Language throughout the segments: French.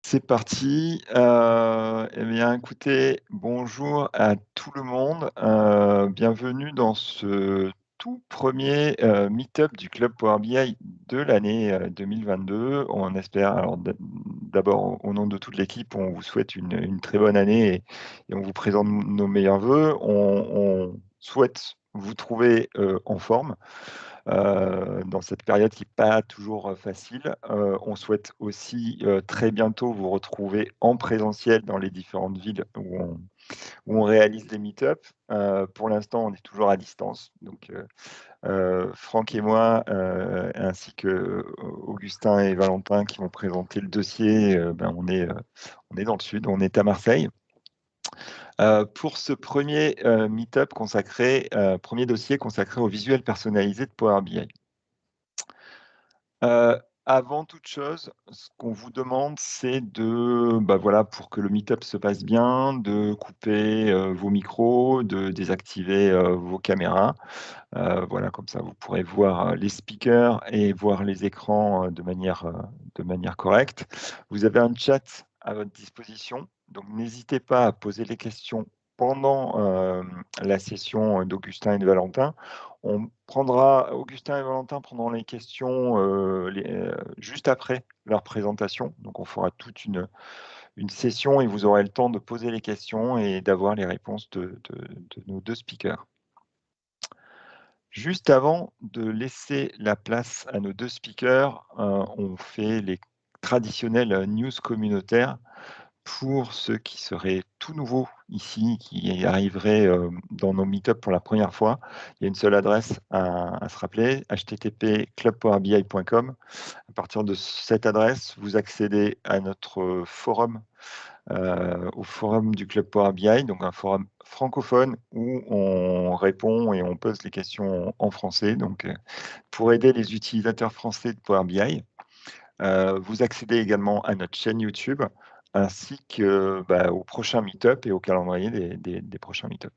C'est parti. Eh bien, écoutez, bonjour à tout le monde. Bienvenue dans ce tout premier meet-up du Club Power BI de l'année 2022. On espère, alors d'abord au nom de toute l'équipe, on vous souhaite une très bonne année et on vous présente nos meilleurs voeux. On souhaite vous trouver en forme dans cette période qui n'est pas toujours facile. On souhaite aussi très bientôt vous retrouver en présentiel dans les différentes villes où on réalise des meet-up. Pour l'instant, on est toujours à distance. Donc, Franck et moi, ainsi que Augustin et Valentin qui vont présenter le dossier, on est dans le sud, on est à Marseille. Pour ce premier meet-up consacré, premier dossier consacré au visuel personnalisé de Power BI. Avant toute chose, ce qu'on vous demande, c'est de, voilà, pour que le meet-up se passe bien, de couper vos micros, de désactiver vos caméras. Voilà, comme ça, vous pourrez voir les speakers et voir les écrans de manière correcte. Vous avez un chat à votre disposition, donc n'hésitez pas à poser les questions pendant la session d'Augustin et de Valentin. Augustin et Valentin prendront les questions juste après leur présentation. Donc, on fera toute une session et vous aurez le temps de poser les questions et d'avoir les réponses de nos deux speakers. Juste avant de laisser la place à nos deux speakers, on fait les traditionnelles news communautaires. Pour ceux qui seraient tout nouveaux ici, qui arriveraient dans nos meet-up pour la première fois, il y a une seule adresse à se rappeler, http://clubpowerbi.com. À partir de cette adresse, vous accédez à notre forum, au forum du Club Power BI, donc un forum francophone où on répond et on pose les questions en français, donc pour aider les utilisateurs français de Power BI. Vous accédez également à notre chaîne YouTube, ainsi que au prochain meet-up et au calendrier des prochains meet-up.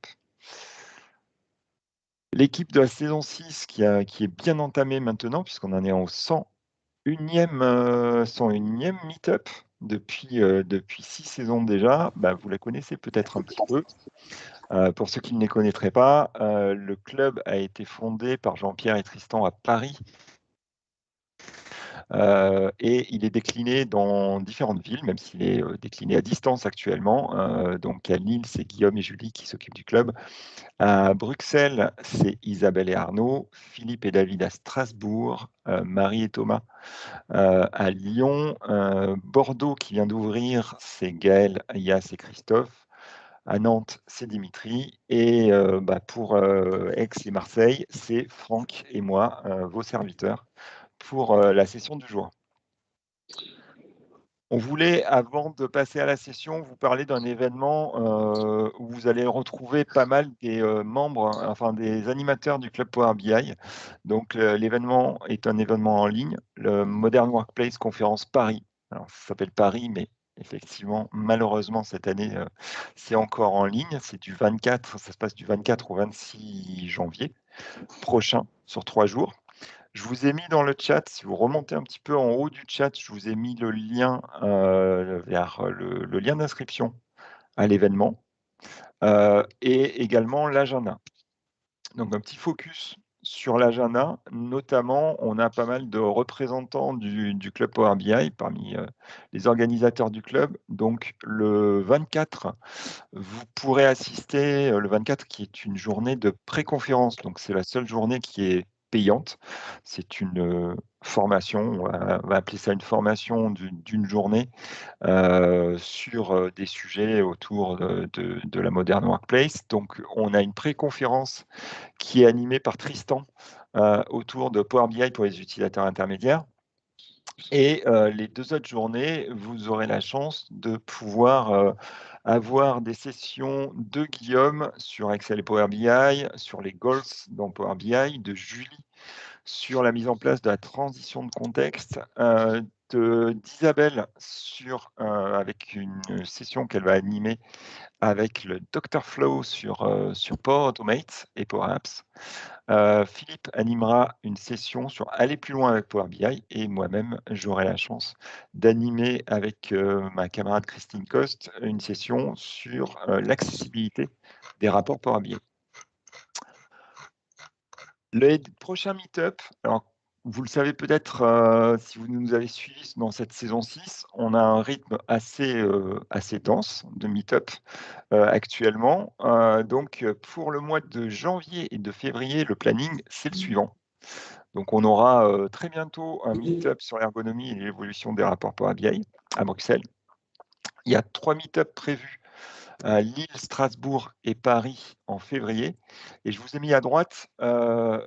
L'équipe de la saison 6 qui est bien entamée maintenant, puisqu'on en est au 101e meet-up depuis 6 saisons déjà, vous la connaissez peut-être un petit peu. Pour ceux qui ne les connaîtraient pas, le club a été fondé par Jean-Pierre et Tristan à Paris. Et il est décliné dans différentes villes, même s'il est décliné à distance actuellement. Donc à Lille, c'est Guillaume et Julie qui s'occupent du club. À Bruxelles, c'est Isabelle et Arnaud, Philippe et David à Strasbourg, Marie et Thomas à Lyon, Bordeaux qui vient d'ouvrir, c'est Gaël, Yas et Christophe. À Nantes, c'est Dimitri. Et pour Aix et Marseille, c'est Franck et moi, vos serviteurs, pour la session du jour. On voulait, avant de passer à la session, vous parler d'un événement où vous allez retrouver pas mal des membres, enfin des animateurs du Club Power BI. Donc, l'événement est un événement en ligne, le Modern Workplace Conférence Paris. Alors, ça s'appelle Paris, mais effectivement, malheureusement, cette année, c'est encore en ligne. C'est du 24, ça se passe du 24 au 26 janvier prochain, sur 3 jours. Je vous ai mis dans le chat, si vous remontez un petit peu en haut du chat, je vous ai mis le lien vers le lien d'inscription à l'événement et également l'agenda. Donc un petit focus sur l'agenda, notamment on a pas mal de représentants du Club Power BI parmi les organisateurs du club. Donc le 24, vous pourrez assister, le 24 qui est une journée de pré-conférence, donc c'est la seule journée qui est payante. C'est une formation, on va appeler ça une formation d'une journée sur des sujets autour de la Modern Workplace. Donc on a une pré-conférence qui est animée par Tristan autour de Power BI pour les utilisateurs intermédiaires. Et les 2 autres journées, vous aurez la chance de pouvoir avoir des sessions de Guillaume sur Excel et Power BI, sur les goals dans Power BI, de Julie sur la mise en place de la transition de contexte, d'Isabelle avec une session qu'elle va animer avec le Dr Flow sur Power Automate et Power Apps. Philippe animera une session sur aller plus loin avec Power BI et moi-même, j'aurai la chance d'animer avec ma camarade Christine Coste une session sur l'accessibilité des rapports Power BI. Les prochains meet-up, alors vous le savez peut-être si vous nous avez suivis dans cette saison 6, on a un rythme assez dense de meet-up actuellement. Donc pour le mois de janvier et de février, le planning, c'est le suivant. Donc on aura très bientôt un meet-up sur l'ergonomie et l'évolution des rapports Power BI à Bruxelles. Il y a 3 meet-up prévus à Lille, Strasbourg et Paris en février. Et je vous ai mis à droite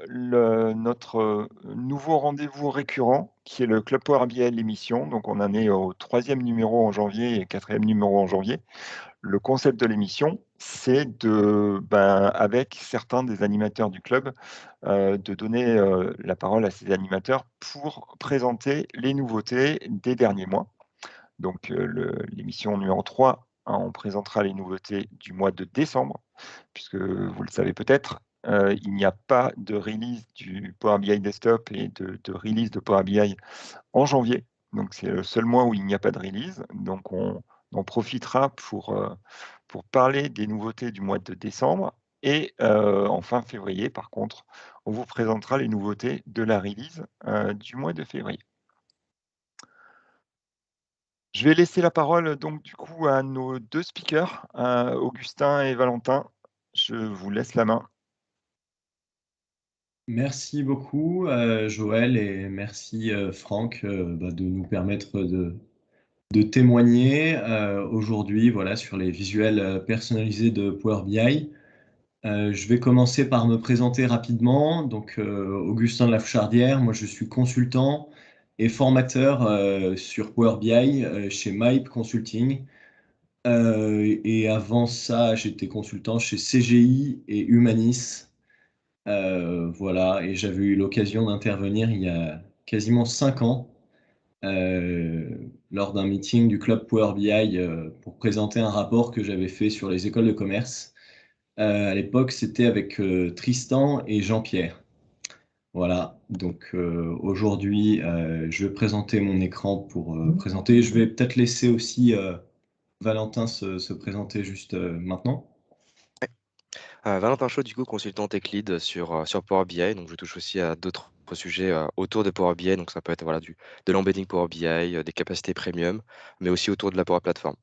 notre nouveau rendez-vous récurrent, qui est le Club Power BI, l'émission. Donc on en est au 3e numéro en janvier et 4e numéro en janvier. Le concept de l'émission, c'est avec certains des animateurs du club, de donner la parole à ces animateurs pour présenter les nouveautés des derniers mois. Donc l'émission numéro 3, on présentera les nouveautés du mois de décembre, puisque vous le savez peut-être, il n'y a pas de release du Power BI Desktop et de release de Power BI en janvier. Donc c'est le seul mois où il n'y a pas de release. Donc on en profitera pour parler des nouveautés du mois de décembre. Et en fin février, par contre, on vous présentera les nouveautés de la release du mois de février. Je vais laisser la parole donc du coup à nos 2 speakers, Augustin et Valentin. Je vous laisse la main. Merci beaucoup Joël et merci Franck de nous permettre de témoigner aujourd'hui voilà, sur les visuels personnalisés de Power BI. Je vais commencer par me présenter rapidement. Donc, Augustin de la Fouchardière, moi je suis consultant et formateur sur Power BI chez MAIP Consulting. Et avant ça, j'étais consultant chez CGI et Humanis. Voilà, et j'avais eu l'occasion d'intervenir il y a quasiment 5 ans lors d'un meeting du club Power BI pour présenter un rapport que j'avais fait sur les écoles de commerce. À l'époque, c'était avec Tristan et Jean-Pierre. Voilà, donc aujourd'hui, je vais présenter mon écran pour présenter. Je vais peut-être laisser aussi Valentin se présenter juste maintenant. Valentin Chaud, du coup, consultant tech lead sur Power BI. Donc, je touche aussi à d'autres sujets autour de Power BI. Donc, ça peut être voilà, de l'embedding Power BI, des capacités premium, mais aussi autour de la Power Platform.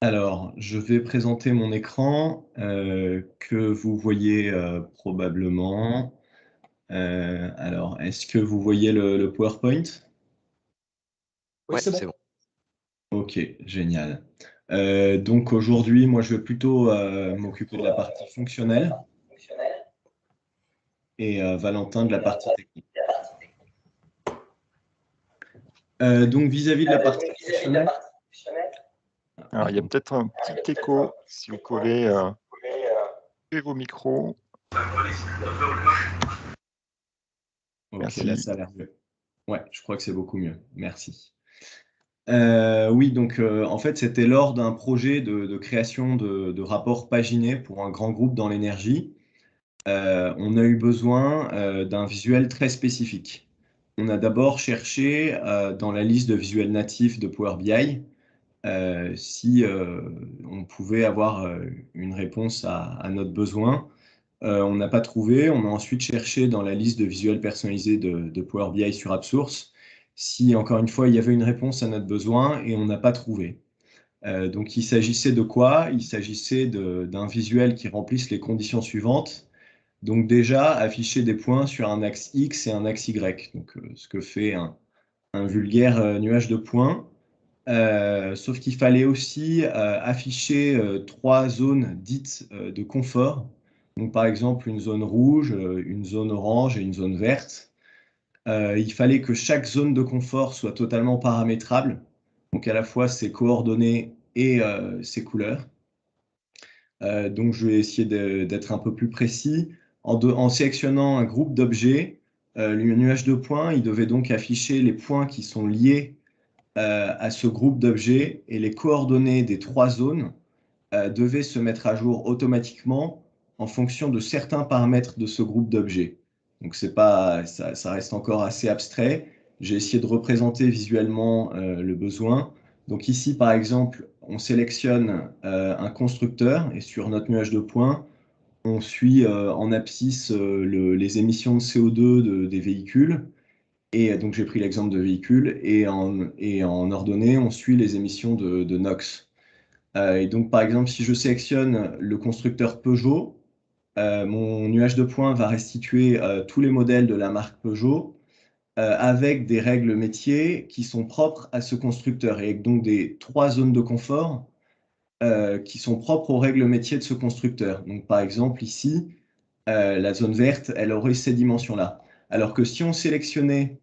Alors, je vais présenter mon écran que vous voyez probablement. Alors, est-ce que vous voyez le PowerPoint? Oui, c'est bon. Ok, génial. Donc aujourd'hui, moi, je vais plutôt m'occuper de la partie fonctionnelle et Valentin de la partie technique. Donc vis-à-vis de la partie fonctionnelle. Alors il y a peut-être un petit écho, si vous pouvez couper vos micros. Ok, Merci. là, ça a l'air mieux. Ouais, je crois que c'est beaucoup mieux. Merci. Oui, donc en fait, c'était lors d'un projet de création de rapports paginés pour un grand groupe dans l'énergie. On a eu besoin d'un visuel très spécifique. On a d'abord cherché dans la liste de visuels natifs de Power BI si on pouvait avoir une réponse à notre besoin. On n'a pas trouvé. On a ensuite cherché dans la liste de visuels personnalisés de Power BI sur AppSource si, encore une fois, il y avait une réponse à notre besoin et on n'a pas trouvé. Donc, il s'agissait de quoi? Il s'agissait d'un visuel qui remplisse les conditions suivantes. Donc déjà, afficher des points sur un axe X et un axe Y. Donc, ce que fait un vulgaire nuage de points. Sauf qu'il fallait aussi afficher 3 zones dites de confort. Donc, par exemple, une zone rouge, une zone orange et une zone verte. Il fallait que chaque zone de confort soit totalement paramétrable, donc à la fois ses coordonnées et ses couleurs. Donc, je vais essayer d'être un peu plus précis en sélectionnant un groupe d'objets le nuage de points, il devait donc afficher les points qui sont liés à ce groupe d'objets, et les coordonnées des 3 zones devaient se mettre à jour automatiquement en fonction de certains paramètres de ce groupe d'objets. Donc c'est pas, ça reste encore assez abstrait. J'ai essayé de représenter visuellement le besoin. Donc ici, par exemple, on sélectionne un constructeur, et sur notre nuage de points, on suit en abscisse les émissions de CO2 des véhicules. Et donc j'ai pris l'exemple de véhicules, et en ordonnée, on suit les émissions de NOx. Et donc, par exemple, si je sélectionne le constructeur Peugeot, mon nuage de points va restituer tous les modèles de la marque Peugeot avec des règles métiers qui sont propres à ce constructeur, et avec donc des 3 zones de confort qui sont propres aux règles métiers de ce constructeur. Donc, par exemple, ici, la zone verte, elle aurait ces dimensions-là. Alors que si on sélectionnait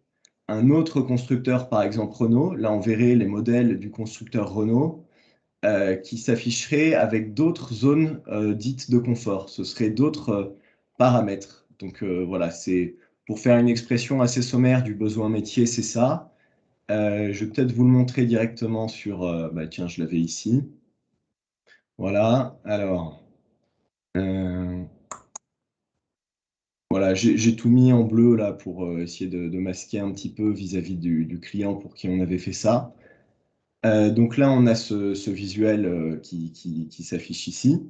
un autre constructeur, par exemple Renault, là on verrait les modèles du constructeur Renault, qui s'afficherait avec d'autres zones dites de confort. Ce seraient d'autres paramètres. Donc voilà, c'est pour faire une expression assez sommaire du besoin métier, c'est ça. Je vais peut-être vous le montrer directement sur... tiens, je l'avais ici. Voilà, alors... voilà, j'ai tout mis en bleu là pour essayer de masquer un petit peu vis-à-vis du client pour qui on avait fait ça. Donc là, on a ce visuel qui s'affiche ici.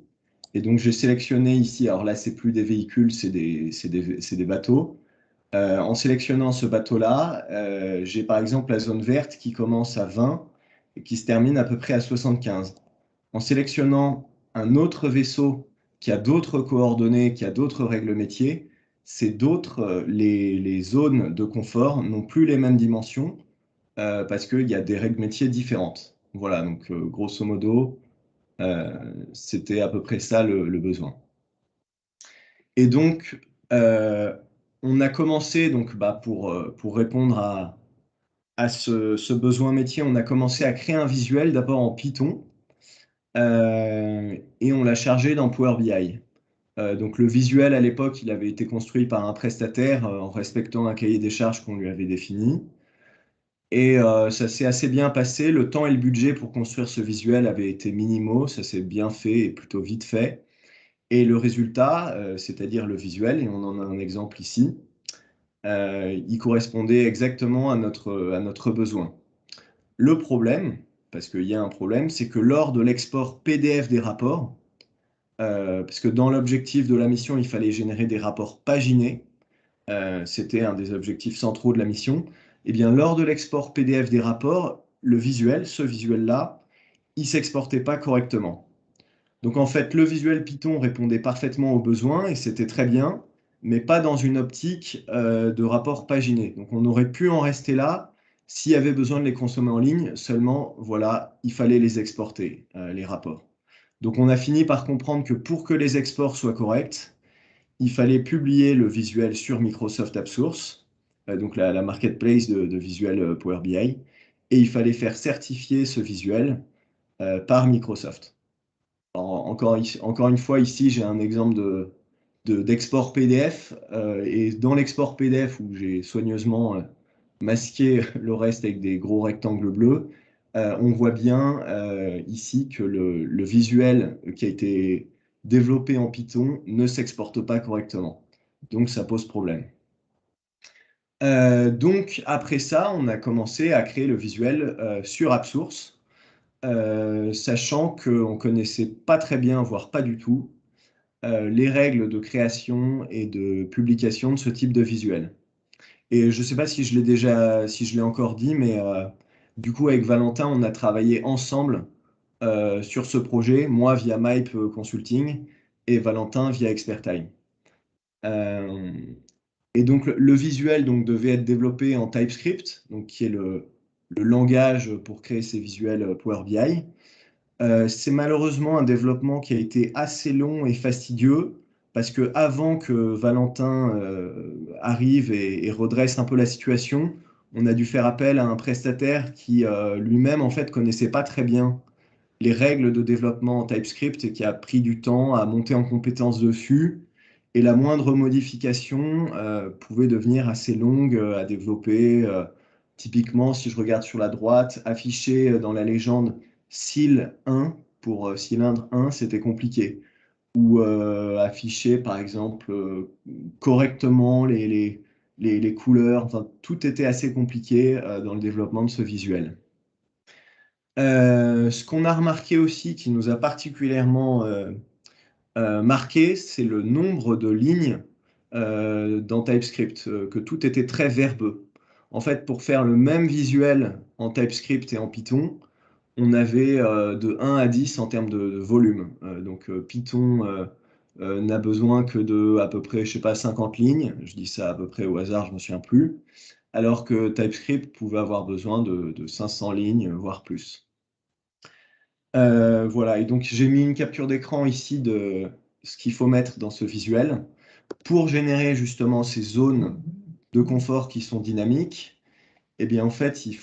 Et donc, j'ai sélectionné ici, alors là, c'est plus des véhicules, c'est des bateaux. En sélectionnant ce bateau-là, j'ai par exemple la zone verte qui commence à 20 et qui se termine à peu près à 75. En sélectionnant un autre vaisseau qui a d'autres coordonnées, qui a d'autres règles métiers, c'est d'autres, les zones de confort n'ont plus les mêmes dimensions parce qu'il y a des règles métiers différentes. Voilà, donc grosso modo, c'était à peu près ça le besoin. Et donc, on a commencé, donc, pour répondre à ce besoin métier, on a commencé à créer un visuel d'abord en Python et on l'a chargé dans Power BI. Donc le visuel à l'époque, il avait été construit par un prestataire en respectant un cahier des charges qu'on lui avait défini. Et ça s'est assez bien passé. Le temps et le budget pour construire ce visuel avaient été minimaux. Ça s'est bien fait et plutôt vite fait. Et le résultat, c'est-à-dire le visuel, et on en a un exemple ici, il correspondait exactement à notre besoin. Le problème, parce qu'il y a un problème, c'est que lors de l'export PDF des rapports, parce que dans l'objectif de la mission, il fallait générer des rapports paginés, c'était un des objectifs centraux de la mission, et bien lors de l'export PDF des rapports, le visuel, ce visuel-là, il ne s'exportait pas correctement. Donc en fait, le visuel Python répondait parfaitement aux besoins et c'était très bien, mais pas dans une optique de rapport paginé. Donc on aurait pu en rester là s'il y avait besoin de les consommer en ligne, seulement voilà, il fallait les exporter, les rapports. Donc on a fini par comprendre que pour que les exports soient corrects, il fallait publier le visuel sur Microsoft AppSource, donc la marketplace de visuel Power BI, et il fallait faire certifier ce visuel par Microsoft. Alors, encore une fois, ici, j'ai un exemple d'export PDF, et dans l'export PDF, où j'ai soigneusement masqué le reste avec des gros rectangles bleus, on voit bien ici que le visuel qui a été développé en Python ne s'exporte pas correctement. Donc, ça pose problème. Donc, après ça, on a commencé à créer le visuel sur AppSource, sachant qu'on ne connaissait pas très bien, voire pas du tout, les règles de création et de publication de ce type de visuel. Et je ne sais pas si je l'ai encore dit, mais du coup, avec Valentin, on a travaillé ensemble sur ce projet, moi via Mype Consulting et Valentin via ExpertTime. Et donc, le visuel donc, devait être développé en TypeScript, donc, qui est le langage pour créer ces visuels Power BI. C'est malheureusement un développement qui a été assez long et fastidieux parce que avant que Valentin arrive et redresse un peu la situation, on a dû faire appel à un prestataire qui lui-même en fait connaissait pas très bien les règles de développement en TypeScript et qui a pris du temps à monter en compétence dessus Et la moindre modification pouvait devenir assez longue à développer. Typiquement, si je regarde sur la droite, affiché dans la légende SIL 1 pour cylindre 1, c'était compliqué. Ou afficher, par exemple, correctement les couleurs. Enfin, tout était assez compliqué dans le développement de ce visuel. Ce qu'on a remarqué aussi, qui nous a particulièrement marqué, c'est le nombre de lignes dans TypeScript, que tout était très verbeux. En fait, pour faire le même visuel en TypeScript et en Python, on avait de 1 à 10 en termes de volume. Donc Python n'a besoin que de à peu près, je sais pas, 50 lignes. Je dis ça à peu près au hasard, je ne me souviens plus. Alors que TypeScript pouvait avoir besoin de 500 lignes, voire plus. Voilà, et donc j'ai mis une capture d'écran ici de ce qu'il faut mettre dans ce visuel pour générer justement ces zones de confort qui sont dynamiques. Eh bien, en fait, il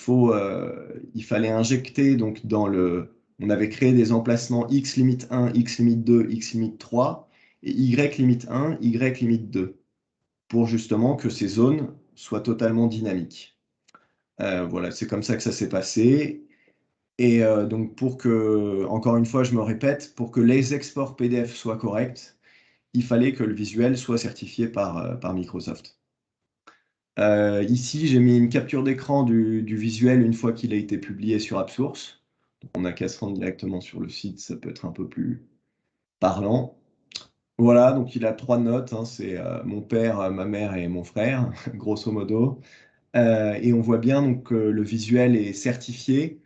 fallait injecter donc on avait créé des emplacements x limite 1, x limite 2, x limite 3 et y limite 1, y limite 2 pour justement que ces zones soient totalement dynamiques. Voilà, c'est comme ça que ça s'est passé. Et donc, encore une fois, je me répète, pour que les exports PDF soient corrects, il fallait que le visuel soit certifié par Microsoft. Ici, j'ai mis une capture d'écran du visuel une fois qu'il a été publié sur AppSource. Donc, on n'a qu'à se rendre directement sur le site, ça peut être un peu plus parlant. Voilà, donc il a 3 notes, hein, c'est mon père, ma mère et mon frère, grosso modo. Et on voit bien donc, que le visuel est certifié.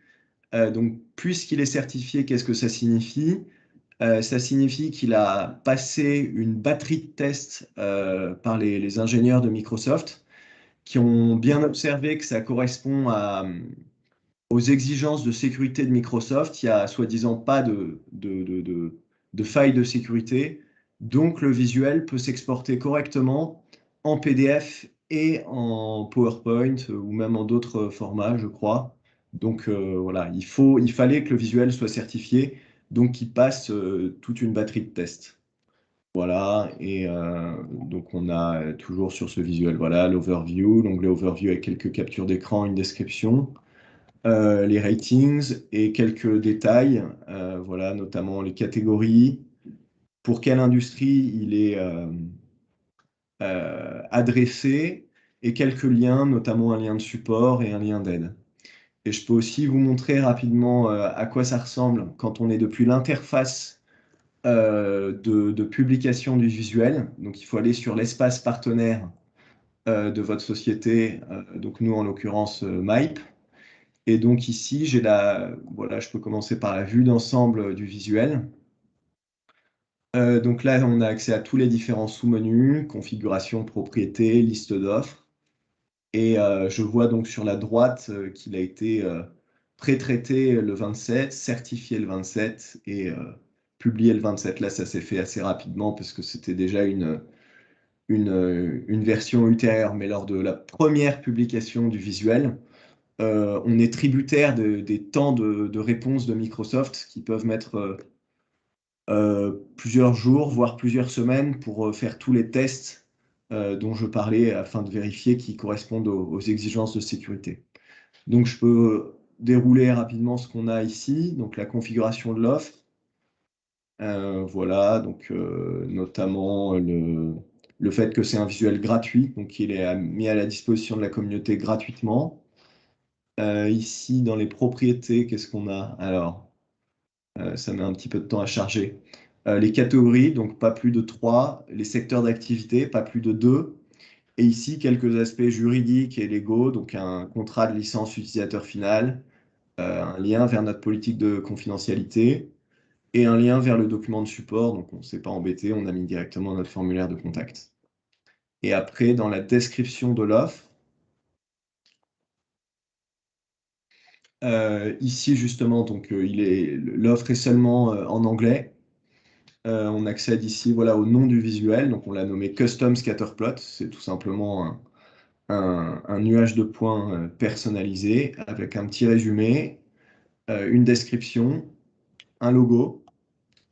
Donc, puisqu'il est certifié, qu'est-ce que ça signifie? Ça signifie qu'il a passé une batterie de tests par les ingénieurs de Microsoft qui ont bien observé que ça correspond aux exigences de sécurité de Microsoft. Il n'y a soi-disant pas de faille de sécurité. Donc, le visuel peut s'exporter correctement en PDF et en PowerPoint ou même en d'autres formats, je crois. Donc, voilà, il fallait que le visuel soit certifié, donc qu'il passe toute une batterie de tests. Voilà, et donc on a toujours sur ce visuel, voilà, l'overview, l'onglet overview avec quelques captures d'écran, une description, les ratings et quelques détails, voilà, notamment les catégories, pour quelle industrie il est adressé, et quelques liens, notamment un lien de support et un lien d'aide. Et je peux aussi vous montrer rapidement à quoi ça ressemble quand on est depuis l'interface de publication du visuel. Donc, il faut aller sur l'espace partenaire de votre société, donc nous en l'occurrence Mype. Et donc ici, voilà, je peux commencer par la vue d'ensemble du visuel. Donc là, on a accès à tous les différents sous-menus, configuration, propriété, liste d'offres. Et je vois donc sur la droite qu'il a été pré-traité le 27, certifié le 27 et publié le 27. Là, ça s'est fait assez rapidement parce que c'était déjà une version ultérieure. Mais lors de la première publication du visuel, on est tributaire des temps de réponse de Microsoft qui peuvent mettre plusieurs jours, voire plusieurs semaines pour faire tous les tests dont je parlais afin de vérifier qu'ils correspondent aux exigences de sécurité. Donc, je peux dérouler rapidement ce qu'on a ici, donc la configuration de l'offre. Voilà, donc notamment le fait que c'est un visuel gratuit, donc il est mis à la disposition de la communauté gratuitement. Ici, dans les propriétés, qu'est-ce qu'on a? Alors, ça met un petit peu de temps à charger. Les catégories, donc pas plus de 3. Les secteurs d'activité, pas plus de 2. Et ici, quelques aspects juridiques et légaux, donc un contrat de licence utilisateur final, un lien vers notre politique de confidentialité et un lien vers le document de support. Donc, on ne s'est pas embêté, on a mis directement notre formulaire de contact. Et après, dans la description de l'offre, ici, justement, donc l'offre est seulement en anglais. On accède ici voilà, au nom du visuel, donc on l'a nommé Custom Scatterplot, c'est tout simplement un nuage de points personnalisé avec un petit résumé, une description, un logo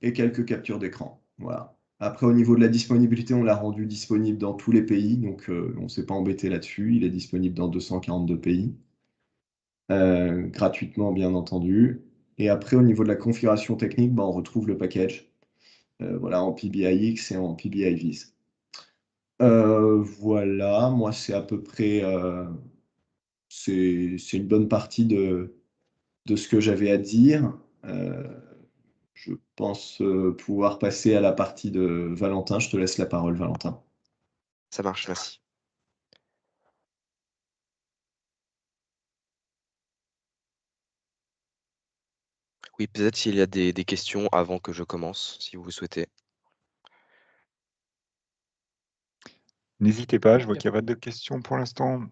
et quelques captures d'écran. Voilà. Après, au niveau de la disponibilité, on l'a rendu disponible dans tous les pays, donc on ne s'est pas embêté là-dessus. Il est disponible dans 242 pays, gratuitement bien entendu. Et après, au niveau de la configuration technique, on retrouve le package voilà, en PBIX et en PBIVIS. Voilà, moi c'est à peu près c'est une bonne partie de ce que j'avais à dire. Je pense pouvoir passer à la partie de Valentin. Je te laisse la parole, Valentin. Ça marche, merci. Oui, peut-être s'il y a des questions avant que je commence, si vous le souhaitez. N'hésitez pas, je vois qu'il n'y a pas de questions pour l'instant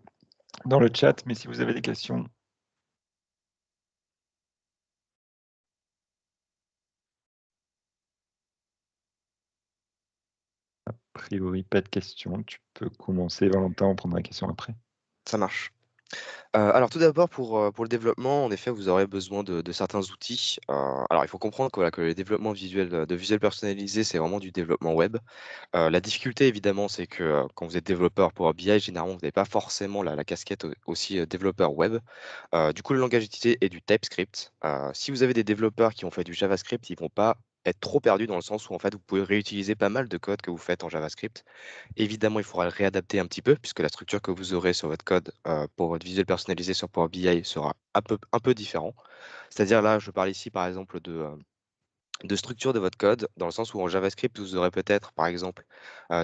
dans le chat, mais si vous avez des questions. A priori, pas de questions. Tu peux commencer, Valentin, on prendra la question après. Ça marche. Alors tout d'abord pour le développement, en effet, vous aurez besoin de certains outils. Alors il faut comprendre que, voilà, que les développements visuels, de visuels personnalisés, c'est vraiment du développement web. La difficulté évidemment, c'est que, quand vous êtes développeur Power BI, généralement, vous n'avez pas forcément la casquette aussi, développeur web. Du coup, le langage utilisé est du TypeScript. Si vous avez des développeurs qui ont fait du JavaScript, ils vont pas être trop perdus dans le sens où, en fait, vous pouvez réutiliser pas mal de code que vous faites en JavaScript. Évidemment, il faudra le réadapter un petit peu puisque la structure que vous aurez sur votre code, pour votre visuel personnalisé sur Power BI sera un peu différent. C'est-à-dire là, je parle ici par exemple de structure de votre code, dans le sens où en JavaScript, vous aurez peut-être par exemple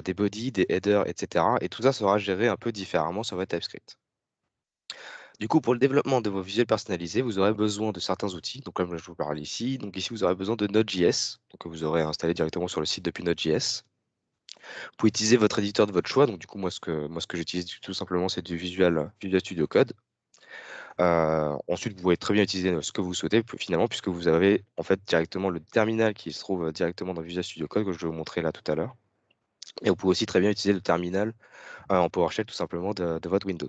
des bodies, des headers, etc. Et tout ça sera géré un peu différemment sur votre TypeScript. Du coup, pour le développement de vos visuels personnalisés, vous aurez besoin de certains outils. Donc, comme je vous parle ici, donc ici, vous aurez besoin de Node.js, donc que vous aurez installé directement sur le site depuis Node.js. Vous pouvez utiliser votre éditeur de votre choix. Donc, du coup, moi, ce que j'utilise tout simplement, c'est du Visual Studio Code. Ensuite, vous pouvez très bien utiliser ce que vous souhaitez, finalement, puisque vous avez en fait directement le terminal qui se trouve directement dans Visual Studio Code, que je vais vous montrer là tout à l'heure. Et vous pouvez aussi très bien utiliser le terminal en PowerShell tout simplement de votre Windows.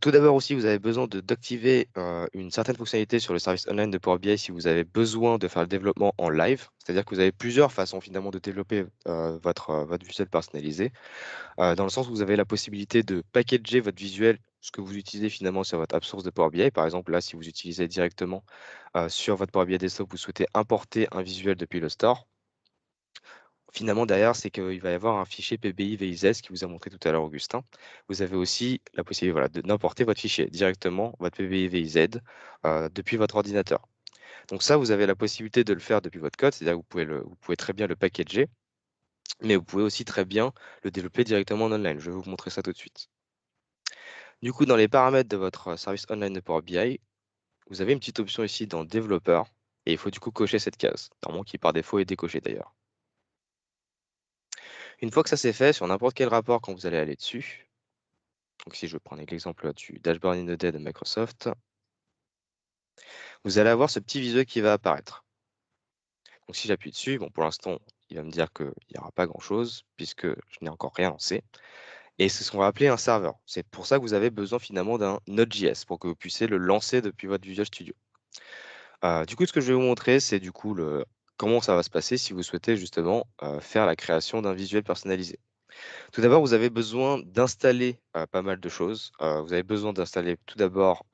Tout d'abord aussi, vous avez besoin d'activer une certaine fonctionnalité sur le service online de Power BI si vous avez besoin de faire le développement en live. C'est-à-dire que vous avez plusieurs façons finalement de développer votre visuel personnalisé, dans le sens où vous avez la possibilité de packager votre visuel, ce que vous utilisez finalement sur votre app source de Power BI. Par exemple, là, si vous utilisez directement sur votre Power BI Desktop, vous souhaitez importer un visuel depuis le store. Finalement, derrière, c'est qu'il va y avoir un fichier PBI VIZ qui vous a montré tout à l'heure, Augustin. Vous avez aussi la possibilité, voilà, d'importer votre fichier directement, votre PBI VIZ, depuis votre ordinateur. Donc ça, vous avez la possibilité de le faire depuis votre code, c'est-à-dire que vous pouvez très bien le packager, mais vous pouvez aussi très bien le développer directement en online. Je vais vous montrer ça tout de suite. Du coup, dans les paramètres de votre service online de Power BI, vous avez une petite option ici dans Développeur, et il faut du coup cocher cette case, normalement qui par défaut est décochée d'ailleurs. Une fois que ça c'est fait, sur n'importe quel rapport, quand vous allez aller dessus, donc si je prends l'exemple du dashboard in a day de Microsoft, vous allez avoir ce petit visuel qui va apparaître. Donc si j'appuie dessus, bon pour l'instant, il va me dire qu'il n'y aura pas grand-chose puisque je n'ai encore rien lancé. Et c'est ce qu'on va appeler un serveur. C'est pour ça que vous avez besoin finalement d'un Node.js pour que vous puissiez le lancer depuis votre Visual Studio. Du coup, ce que je vais vous montrer, c'est du coup comment ça va se passer si vous souhaitez justement faire la création d'un visuel personnalisé. Tout d'abord, vous avez besoin d'installer pas mal de choses. Vous avez besoin d'installer tout d'abord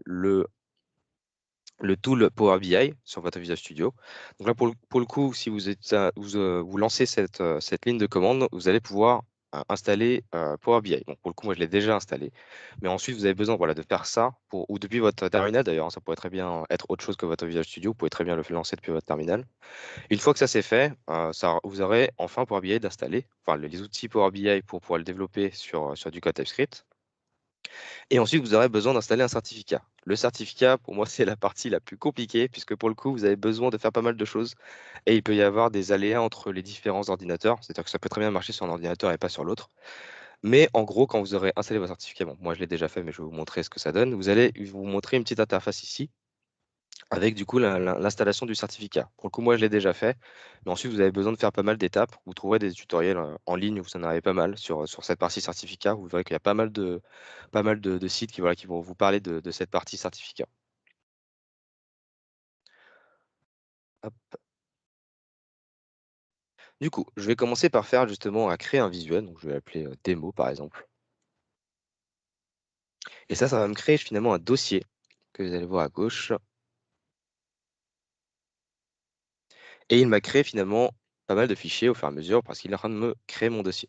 le tool Power BI sur votre Visual Studio. Donc là, pour le coup, si vous lancez cette ligne de commande, vous allez pouvoir installer Power BI. Donc pour le coup, moi, je l'ai déjà installé. Mais ensuite, vous avez besoin, voilà, de faire ça, ou depuis votre terminal d'ailleurs, hein, ça pourrait très bien être autre chose que votre Visual Studio. Vous pouvez très bien le lancer depuis votre terminal. Une fois que ça c'est fait, vous aurez enfin Power BI d'installer, enfin les outils Power BI pour pouvoir le développer sur du code TypeScript. Et ensuite, vous aurez besoin d'installer un certificat. Le certificat, pour moi, c'est la partie la plus compliquée, puisque pour le coup, vous avez besoin de faire pas mal de choses. Et il peut y avoir des aléas entre les différents ordinateurs. C'est-à-dire que ça peut très bien marcher sur un ordinateur et pas sur l'autre. Mais en gros, quand vous aurez installé votre certificat, bon, moi je l'ai déjà fait, mais je vais vous montrer ce que ça donne. Vous allez vous montrer une petite interface ici, avec du coup l'installation du certificat. Pour le coup, moi je l'ai déjà fait, mais ensuite vous avez besoin de faire pas mal d'étapes. Vous trouverez des tutoriels en ligne, vous en avez pas mal sur cette partie certificat. Vous verrez qu'il y a pas mal de sites qui, voilà, qui vont vous parler de cette partie certificat. Hop. Du coup, je vais commencer par faire justement à créer un visuel. Donc, je vais l'appeler démo par exemple. Et ça va me créer finalement un dossier que vous allez voir à gauche. Et il m'a créé finalement pas mal de fichiers au fur et à mesure parce qu'il est en train de me créer mon dossier.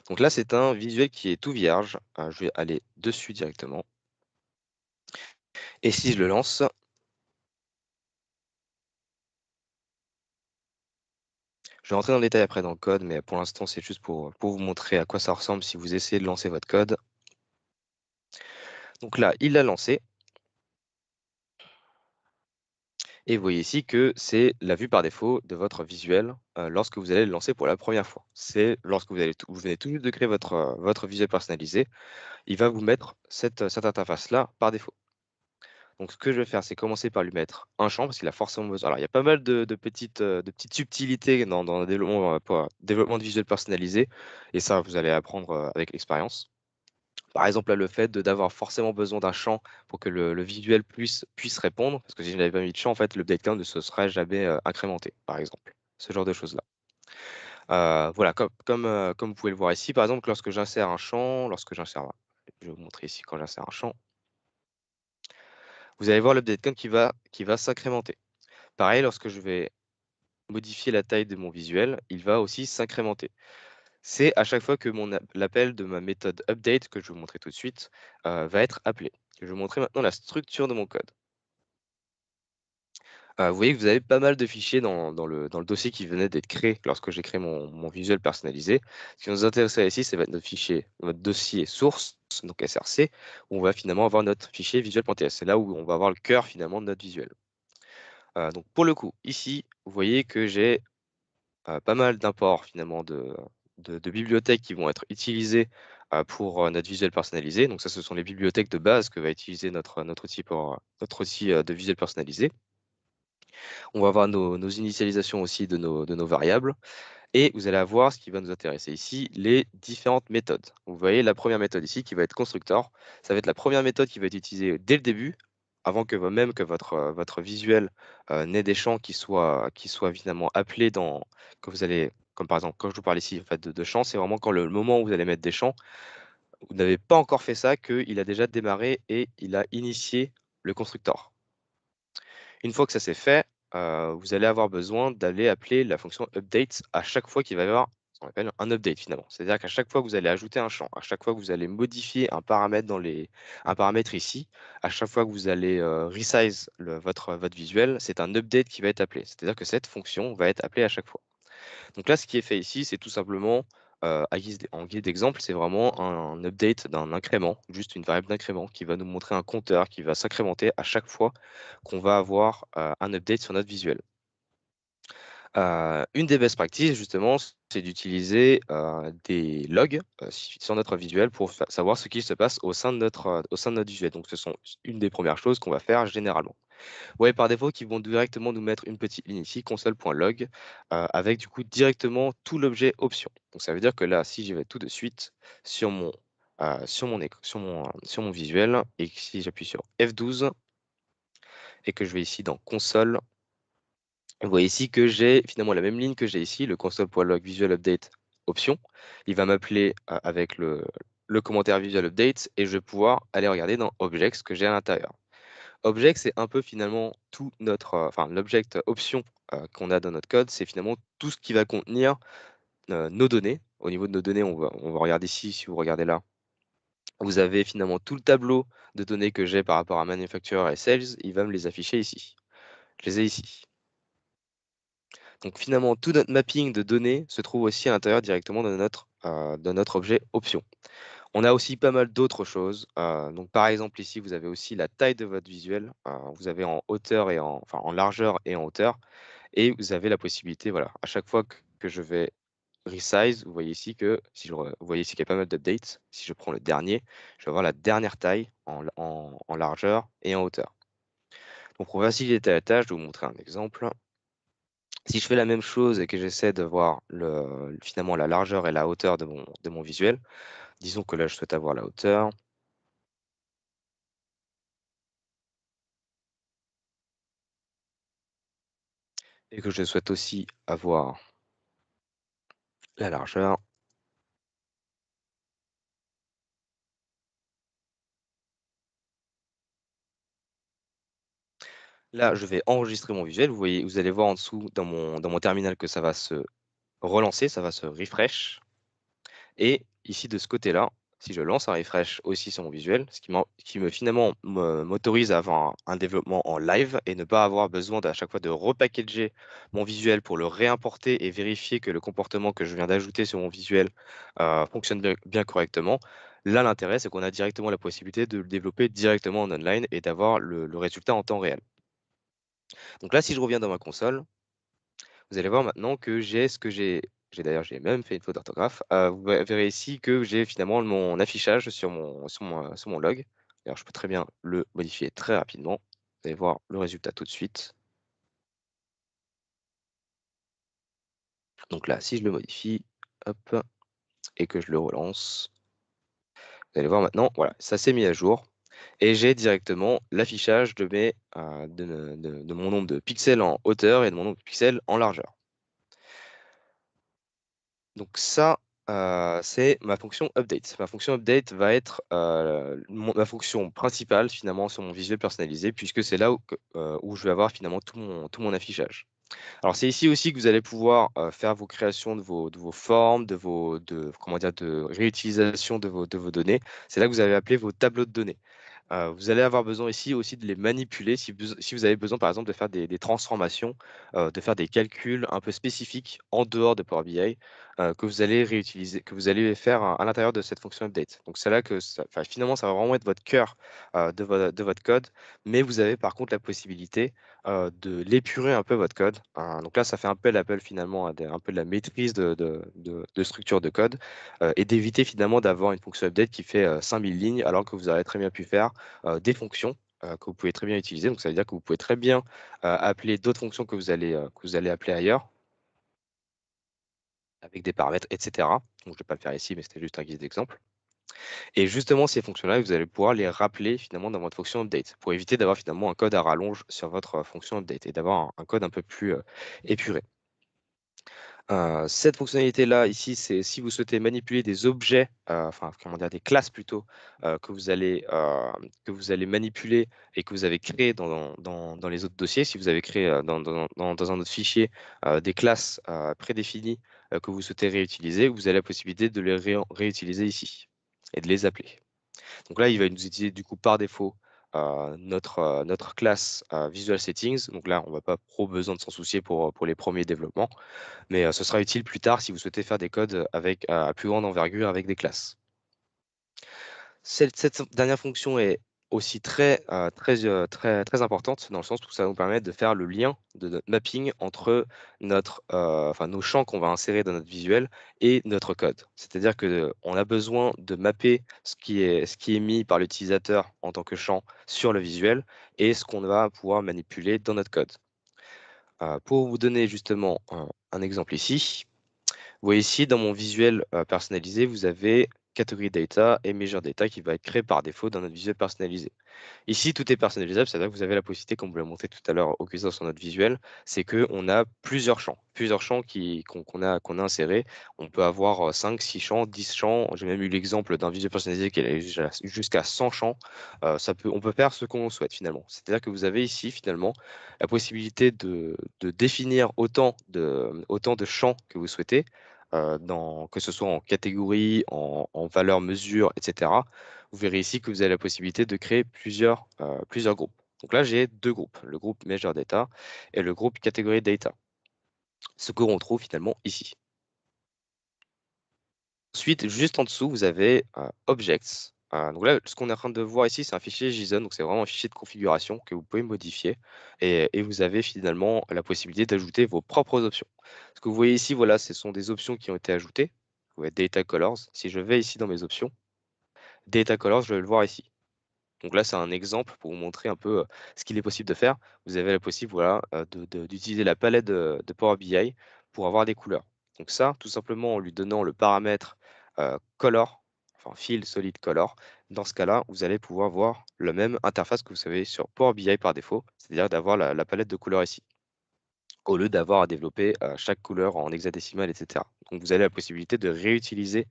Donc là, c'est un visuel qui est tout vierge. Je vais aller dessus directement. Et si je le lance, je vais rentrer dans le détail après dans le code, mais pour l'instant, c'est juste pour vous montrer à quoi ça ressemble si vous essayez de lancer votre code. Donc là, il l'a lancé. Et vous voyez ici que c'est la vue par défaut de votre visuel lorsque vous allez le lancer pour la première fois. C'est lorsque vous venez tout juste de créer votre visuel personnalisé, il va vous mettre cette interface-là par défaut. Donc ce que je vais faire, c'est commencer par lui mettre un champ, parce qu'il a forcément besoin. Alors il y a pas mal de petites subtilités dans le développement, développement de visuel personnalisé, et ça, vous allez apprendre avec l'expérience. Par exemple, là, le fait d'avoir forcément besoin d'un champ pour que le visuel puisse répondre, parce que si je n'avais pas mis de champ, en fait, l'update count ne se serait jamais incrémenté, par exemple. Ce genre de choses-là. Voilà, comme vous pouvez le voir ici, par exemple, lorsque j'insère un champ, je vais vous montrer ici quand j'insère un champ, vous allez voir l'update count qui va s'incrémenter. Pareil, lorsque je vais modifier la taille de mon visuel, il va aussi s'incrémenter. C'est à chaque fois que l'appel de ma méthode update, que je vais vous montrer tout de suite, va être appelé. Je vais vous montrer maintenant la structure de mon code. Vous voyez que vous avez pas mal de fichiers dans le dossier qui venait d'être créé lorsque j'ai créé mon visuel personnalisé. Ce qui nous intéresse ici, c'est notre dossier source, donc SRC, où on va finalement avoir notre fichier visuel.ts. C'est là où on va avoir le cœur finalement de notre visuel. Donc pour le coup, ici, vous voyez que j'ai pas mal d'imports finalement de bibliothèques qui vont être utilisées pour notre visuel personnalisé. Donc ça, ce sont les bibliothèques de base que va utiliser notre outil de visuel personnalisé. On va avoir nos initialisations aussi de nos variables. Et vous allez avoir ce qui va nous intéresser ici, les différentes méthodes. Vous voyez la première méthode ici qui va être constructor. Ça va être la première méthode qui va être utilisée dès le début, avant que même que votre visuel n'ait des champs qui soient évidemment appelés que vous allez, comme par exemple, quand je vous parle ici en fait, de champs, c'est vraiment quand le moment où vous allez mettre des champs, vous n'avez pas encore fait ça, qu'il a déjà démarré et il a initié le constructor. Une fois que ça c'est fait, vous allez avoir besoin d'aller appeler la fonction update à chaque fois qu'il va y avoir ce qu'on appelle un update finalement. C'est-à-dire qu'à chaque fois que vous allez ajouter un champ, à chaque fois que vous allez modifier un paramètre ici, à chaque fois que vous allez resize votre visuel, c'est un update qui va être appelé. C'est-à-dire que cette fonction va être appelée à chaque fois. Donc là, ce qui est fait ici, c'est tout simplement, en guise d'exemple, c'est vraiment un update d'un incrément, juste une variable d'incrément qui va nous montrer un compteur qui va s'incrémenter à chaque fois qu'on va avoir un update sur notre visuel. Une des best practices, justement, c'est d'utiliser des logs sur notre visuel pour savoir ce qui se passe au sein de notre visuel. Donc, ce sont une des premières choses qu'on va faire généralement. Ouais, par défaut, qui vont directement nous mettre une petite ligne ici, console.log, avec du coup directement tout l'objet option. Donc ça veut dire que là, si j'y vais tout de suite sur mon visuel, et que si j'appuie sur F12 et que je vais ici dans console, vous voyez ici que j'ai finalement la même ligne que j'ai ici, le console.log visual update option. Il va m'appeler avec le commentaire visual update et je vais pouvoir aller regarder dans objects que j'ai à l'intérieur. Object, c'est un peu finalement enfin l'object option qu'on a dans notre code, c'est finalement tout ce qui va contenir nos données. Au niveau de nos données, on va regarder ici, si vous regardez là, vous avez finalement tout le tableau de données que j'ai par rapport à manufacturer et sales, il va me les afficher ici. Je les ai ici. Donc finalement, tout notre mapping de données se trouve aussi à l'intérieur directement de notre objet option. On a aussi pas mal d'autres choses. Donc, par exemple, ici, vous avez aussi la taille de votre visuel. Vous avez en hauteur enfin, en largeur et en hauteur. Et vous avez la possibilité, voilà, à chaque fois que je vais resize, vous voyez ici vous voyez ici qu'il y a pas mal d'updates. Si je prends le dernier, je vais avoir la dernière taille en largeur et en hauteur. Donc, pour faciliter la tâche, je vais vous montrer un exemple. Si je fais la même chose et que j'essaie de voir finalement la largeur et la hauteur de mon visuel, disons que là, je souhaite avoir la hauteur. Et que je souhaite aussi avoir la largeur. Là, je vais enregistrer mon visuel. Vous voyez, vous allez voir en dessous dans mon terminal que ça va se relancer, ça va se refresh. Et ici, de ce côté-là, si je lance un refresh aussi sur mon visuel, qui me finalement m'autorise à avoir un développement en live et ne pas avoir besoin à chaque fois de repackager mon visuel pour le réimporter et vérifier que le comportement que je viens d'ajouter sur mon visuel fonctionne bien correctement. Là, l'intérêt, c'est qu'on a directement la possibilité de le développer directement en online et d'avoir le résultat en temps réel. Donc là, si je reviens dans ma console, vous allez voir maintenant que j'ai ce que j'ai même fait une faute d'orthographe. Vous verrez ici que j'ai finalement mon affichage sur mon log. Alors, je peux très bien le modifier très rapidement. Vous allez voir le résultat tout de suite. Donc là, si je le modifie, hop, et que je le relance, vous allez voir maintenant, voilà, ça s'est mis à jour. Et j'ai directement l'affichage de mon nombre de pixels en hauteur et de mon nombre de pixels en largeur. Donc ça, c'est ma fonction update. Ma fonction update va être ma fonction principale finalement sur mon visuel personnalisé, puisque c'est là où je vais avoir finalement tout mon affichage. Alors c'est ici aussi que vous allez pouvoir faire vos créations de vos formes, comment dire, de réutilisation de vos données. C'est là que vous allez appeler vos tableaux de données. Vous allez avoir besoin ici aussi de les manipuler si vous avez besoin, par exemple, de faire des transformations, de faire des calculs un peu spécifiques en dehors de Power BI, que vous allez réutiliser, que vous allez faire à l'intérieur de cette fonction update. Donc c'est là que enfin, finalement, ça va vraiment être votre cœur de votre code, mais vous avez par contre la possibilité de l'épurer un peu votre code. Donc là, ça fait un peu l'appel finalement à un peu de la maîtrise de structure de code et d'éviter finalement d'avoir une fonction update qui fait 5000 lignes alors que vous aurez très bien pu faire des fonctions que vous pouvez très bien utiliser. Donc, ça veut dire que vous pouvez très bien appeler d'autres fonctions que vous allez appeler ailleurs avec des paramètres, etc. Donc, je ne vais pas le faire ici, mais c'était juste un guise d'exemple. Et justement, ces fonctions-là, vous allez pouvoir les rappeler finalement dans votre fonction update pour éviter d'avoir finalement un code à rallonge sur votre fonction update et d'avoir un code un peu plus épuré. Cette fonctionnalité-là, ici, c'est si vous souhaitez manipuler des objets, enfin, comment dire, des classes plutôt, que vous allez manipuler et que vous avez créé dans les autres dossiers. Si vous avez créé dans un autre fichier des classes prédéfinies que vous souhaitez réutiliser, vous avez la possibilité de les réutiliser ici et de les appeler. Donc là, il va nous utiliser du coup par défaut notre classe Visual Settings. Donc là, on va pas trop besoin de s'en soucier pour les premiers développements, mais ce sera utile plus tard si vous souhaitez faire des codes avec, à plus grande envergure avec des classes. Cette dernière fonction est aussi très importante dans le sens où ça va nous permettre de faire le lien de notre mapping entre enfin, nos champs qu'on va insérer dans notre visuel et notre code. C'est-à-dire qu'on a besoin de mapper ce qui est mis par l'utilisateur en tant que champ sur le visuel et ce qu'on va pouvoir manipuler dans notre code. Pour vous donner justement un exemple ici, vous voyez ici, dans mon visuel personnalisé, vous avez catégorie data et measure data qui va être créé par défaut dans notre visuel personnalisé. Ici, tout est personnalisable, c'est-à-dire que vous avez la possibilité, comme vous l'avez montré tout à l'heure au curseur sur notre visuel, c'est qu'on a plusieurs champs qu'on a insérés. On peut avoir 5, 6 champs, 10 champs. J'ai même eu l'exemple d'un visuel personnalisé qui allait jusqu'à 100 champs. On peut faire ce qu'on souhaite finalement. C'est-à-dire que vous avez ici finalement la possibilité de définir autant de champs que vous souhaitez, que ce soit en catégorie, en valeur, mesure, etc. Vous verrez ici que vous avez la possibilité de créer plusieurs groupes. Donc là, j'ai deux groupes, le groupe Measure Data et le groupe Category Data, ce que l'on trouve finalement ici. Ensuite, juste en dessous, vous avez Objects. Donc là, ce qu'on est en train de voir ici, c'est un fichier JSON, donc c'est vraiment un fichier de configuration que vous pouvez modifier et vous avez finalement la possibilité d'ajouter vos propres options. Ce que vous voyez ici, voilà, ce sont des options qui ont été ajoutées. Vous voyez Data Colors. Si je vais ici dans mes options, Data Colors, je vais le voir ici. Donc là, c'est un exemple pour vous montrer un peu ce qu'il est possible de faire. Vous avez la possibilité voilà, d'utiliser la palette de Power BI pour avoir des couleurs. Donc ça, tout simplement en lui donnant le paramètre color, enfin fill solid color, dans ce cas-là, vous allez pouvoir voir la même interface que vous avez sur Power BI par défaut, c'est-à-dire d'avoir la palette de couleurs ici, au lieu d'avoir à développer chaque couleur en hexadécimal, etc. Donc, vous avez la possibilité de réutiliser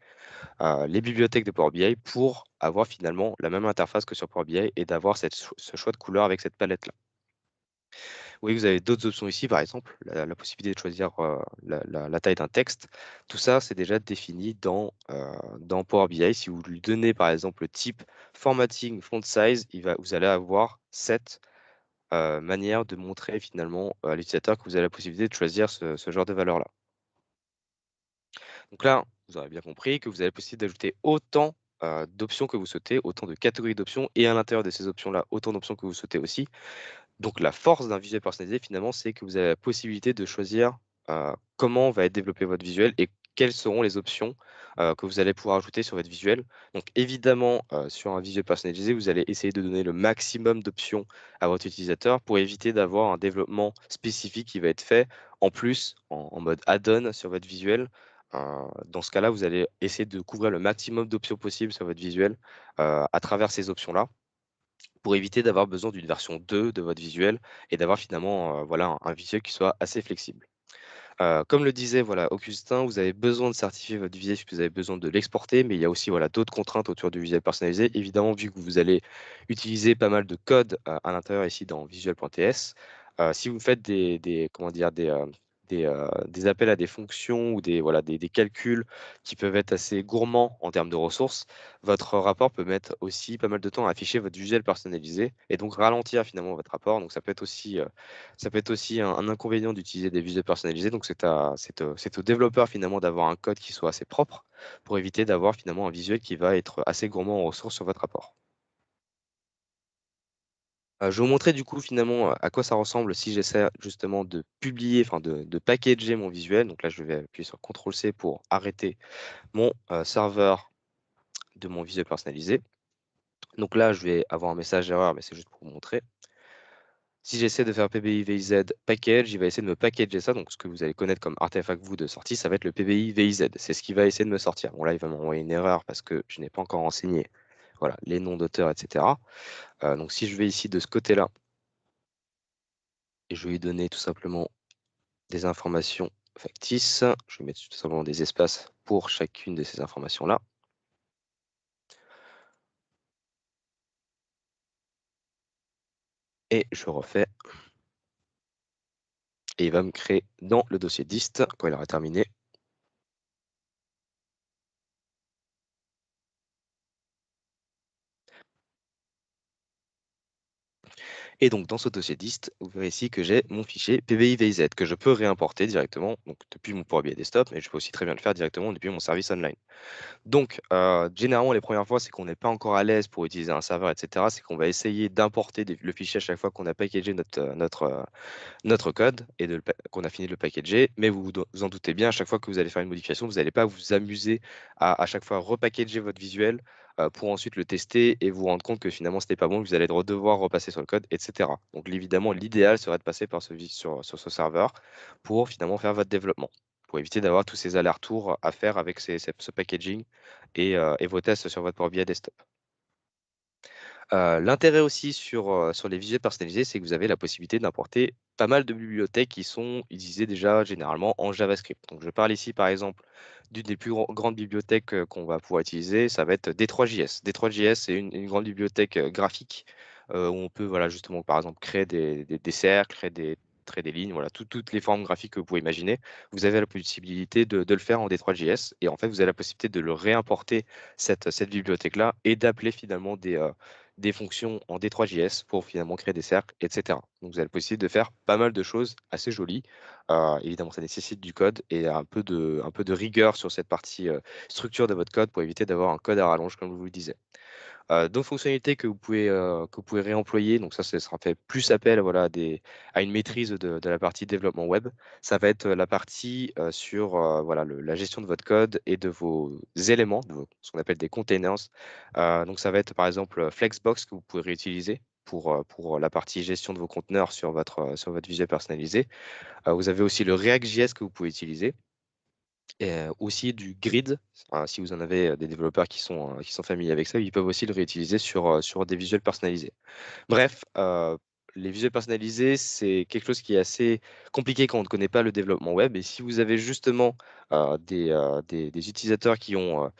les bibliothèques de Power BI pour avoir finalement la même interface que sur Power BI et d'avoir ce choix de couleur avec cette palette-là. Oui, vous avez d'autres options ici, par exemple, la possibilité de choisir la taille d'un texte. Tout ça, c'est déjà défini dans Power BI. Si vous lui donnez, par exemple, le type formatting font size, vous allez avoir cette manière de montrer finalement à l'utilisateur que vous avez la possibilité de choisir ce genre de valeur-là. Donc là, vous aurez bien compris que vous avez la possibilité d'ajouter autant d'options que vous souhaitez, autant de catégories d'options, et à l'intérieur de ces options-là, autant d'options que vous souhaitez aussi. Donc la force d'un visuel personnalisé, finalement, c'est que vous avez la possibilité de choisir comment va être développé votre visuel et quelles seront les options que vous allez pouvoir ajouter sur votre visuel. Donc évidemment, sur un visuel personnalisé, vous allez essayer de donner le maximum d'options à votre utilisateur pour éviter d'avoir un développement spécifique qui va être fait en plus, en mode add-on sur votre visuel. Dans ce cas-là, vous allez essayer de couvrir le maximum d'options possibles sur votre visuel à travers ces options-là, pour éviter d'avoir besoin d'une version 2 de votre visuel et d'avoir finalement voilà, un visuel qui soit assez flexible. Comme le disait voilà, Augustin, vous avez besoin de certifier votre visuel si vous avez besoin de l'exporter, mais il y a aussi voilà, d'autres contraintes autour du visuel personnalisé. Évidemment, vu que vous allez utiliser pas mal de code à l'intérieur ici dans visual.ts, si vous faites comment dire, des appels à des fonctions ou voilà, des calculs qui peuvent être assez gourmands en termes de ressources, votre rapport peut mettre aussi pas mal de temps à afficher votre visuel personnalisé et donc ralentir finalement votre rapport. Donc ça peut être aussi un inconvénient d'utiliser des visuels personnalisés. Donc c'est au développeur finalement d'avoir un code qui soit assez propre pour éviter d'avoir finalement un visuel qui va être assez gourmand en ressources sur votre rapport. Je vais vous montrer du coup finalement à quoi ça ressemble si j'essaie justement de publier, enfin de packager mon visuel. Donc là, je vais appuyer sur CTRL-C pour arrêter mon serveur de mon visuel personnalisé. Donc là, je vais avoir un message d'erreur, mais c'est juste pour vous montrer. Si j'essaie de faire PBI VIZ package, il va essayer de me packager ça. Donc ce que vous allez connaître comme artefact vous de sortie, ça va être le PBI VIZ. C'est ce qui va essayer de me sortir. Bon là, il va m'envoyer une erreur parce que je n'ai pas encore renseigné voilà, les noms d'auteurs, etc. Donc si je vais ici de ce côté-là, et je vais lui donner tout simplement des informations factices. Je vais mettre tout simplement des espaces pour chacune de ces informations-là. Et je refais. Et il va me créer dans le dossier dist, quand il aura terminé, et donc dans ce dossier dist, vous verrez ici que j'ai mon fichier PBI-VIZ que je peux réimporter directement donc depuis mon Power BI Desktop, mais je peux aussi très bien le faire directement depuis mon service online. Donc, généralement, les premières fois, c'est qu'on n'est pas encore à l'aise pour utiliser un serveur, etc. C'est qu'on va essayer d'importer le fichier à chaque fois qu'on a packagé notre code et qu'on a fini de le packager. Mais vous en doutez bien, à chaque fois que vous allez faire une modification, vous n'allez pas vous amuser à chaque fois repackager votre visuel pour ensuite le tester et vous rendre compte que finalement, ce n'était pas bon, que vous allez devoir repasser sur le code, etc. Donc, évidemment, l'idéal serait de passer par sur ce serveur pour finalement faire votre développement, pour éviter d'avoir tous ces allers-retours à faire avec ce packaging et vos tests sur votre Power BI Desktop. L'intérêt aussi sur les visuels personnalisés, c'est que vous avez la possibilité d'importer pas mal de bibliothèques qui sont utilisées déjà généralement en JavaScript. Donc je parle ici par exemple d'une des plus grandes bibliothèques qu'on va pouvoir utiliser, ça va être D3JS. D3JS, c'est une grande bibliothèque graphique où on peut voilà, justement par exemple créer des cercles, créer des traits, des lignes, voilà, toutes les formes graphiques que vous pouvez imaginer. Vous avez la possibilité de le faire en D3JS et en fait vous avez la possibilité de le réimporter cette bibliothèque-là et d'appeler finalement des fonctions en D3JS pour finalement créer des cercles, etc. Donc vous avez la possibilité de faire pas mal de choses assez jolies. Évidemment, ça nécessite du code et un peu de rigueur sur cette partie structure de votre code pour éviter d'avoir un code à rallonge, comme je vous le disais. D'autres fonctionnalités que vous pouvez réemployer, donc ça sera fait plus appel voilà, à une maîtrise de la partie développement web. Ça va être la partie sur voilà, la gestion de votre code et de vos éléments, ce qu'on appelle des containers. Donc ça va être par exemple Flexbox que vous pouvez réutiliser pour la partie gestion de vos conteneurs sur votre visuel personnalisé. Vous avez aussi le React.js que vous pouvez utiliser. Et aussi du grid, si vous en avez des développeurs qui sont familiers avec ça, ils peuvent aussi le réutiliser sur des visuels personnalisés. Bref, les visuels personnalisés, c'est quelque chose qui est assez compliqué quand on ne connaît pas le développement web. Et si vous avez justement des utilisateurs qui ont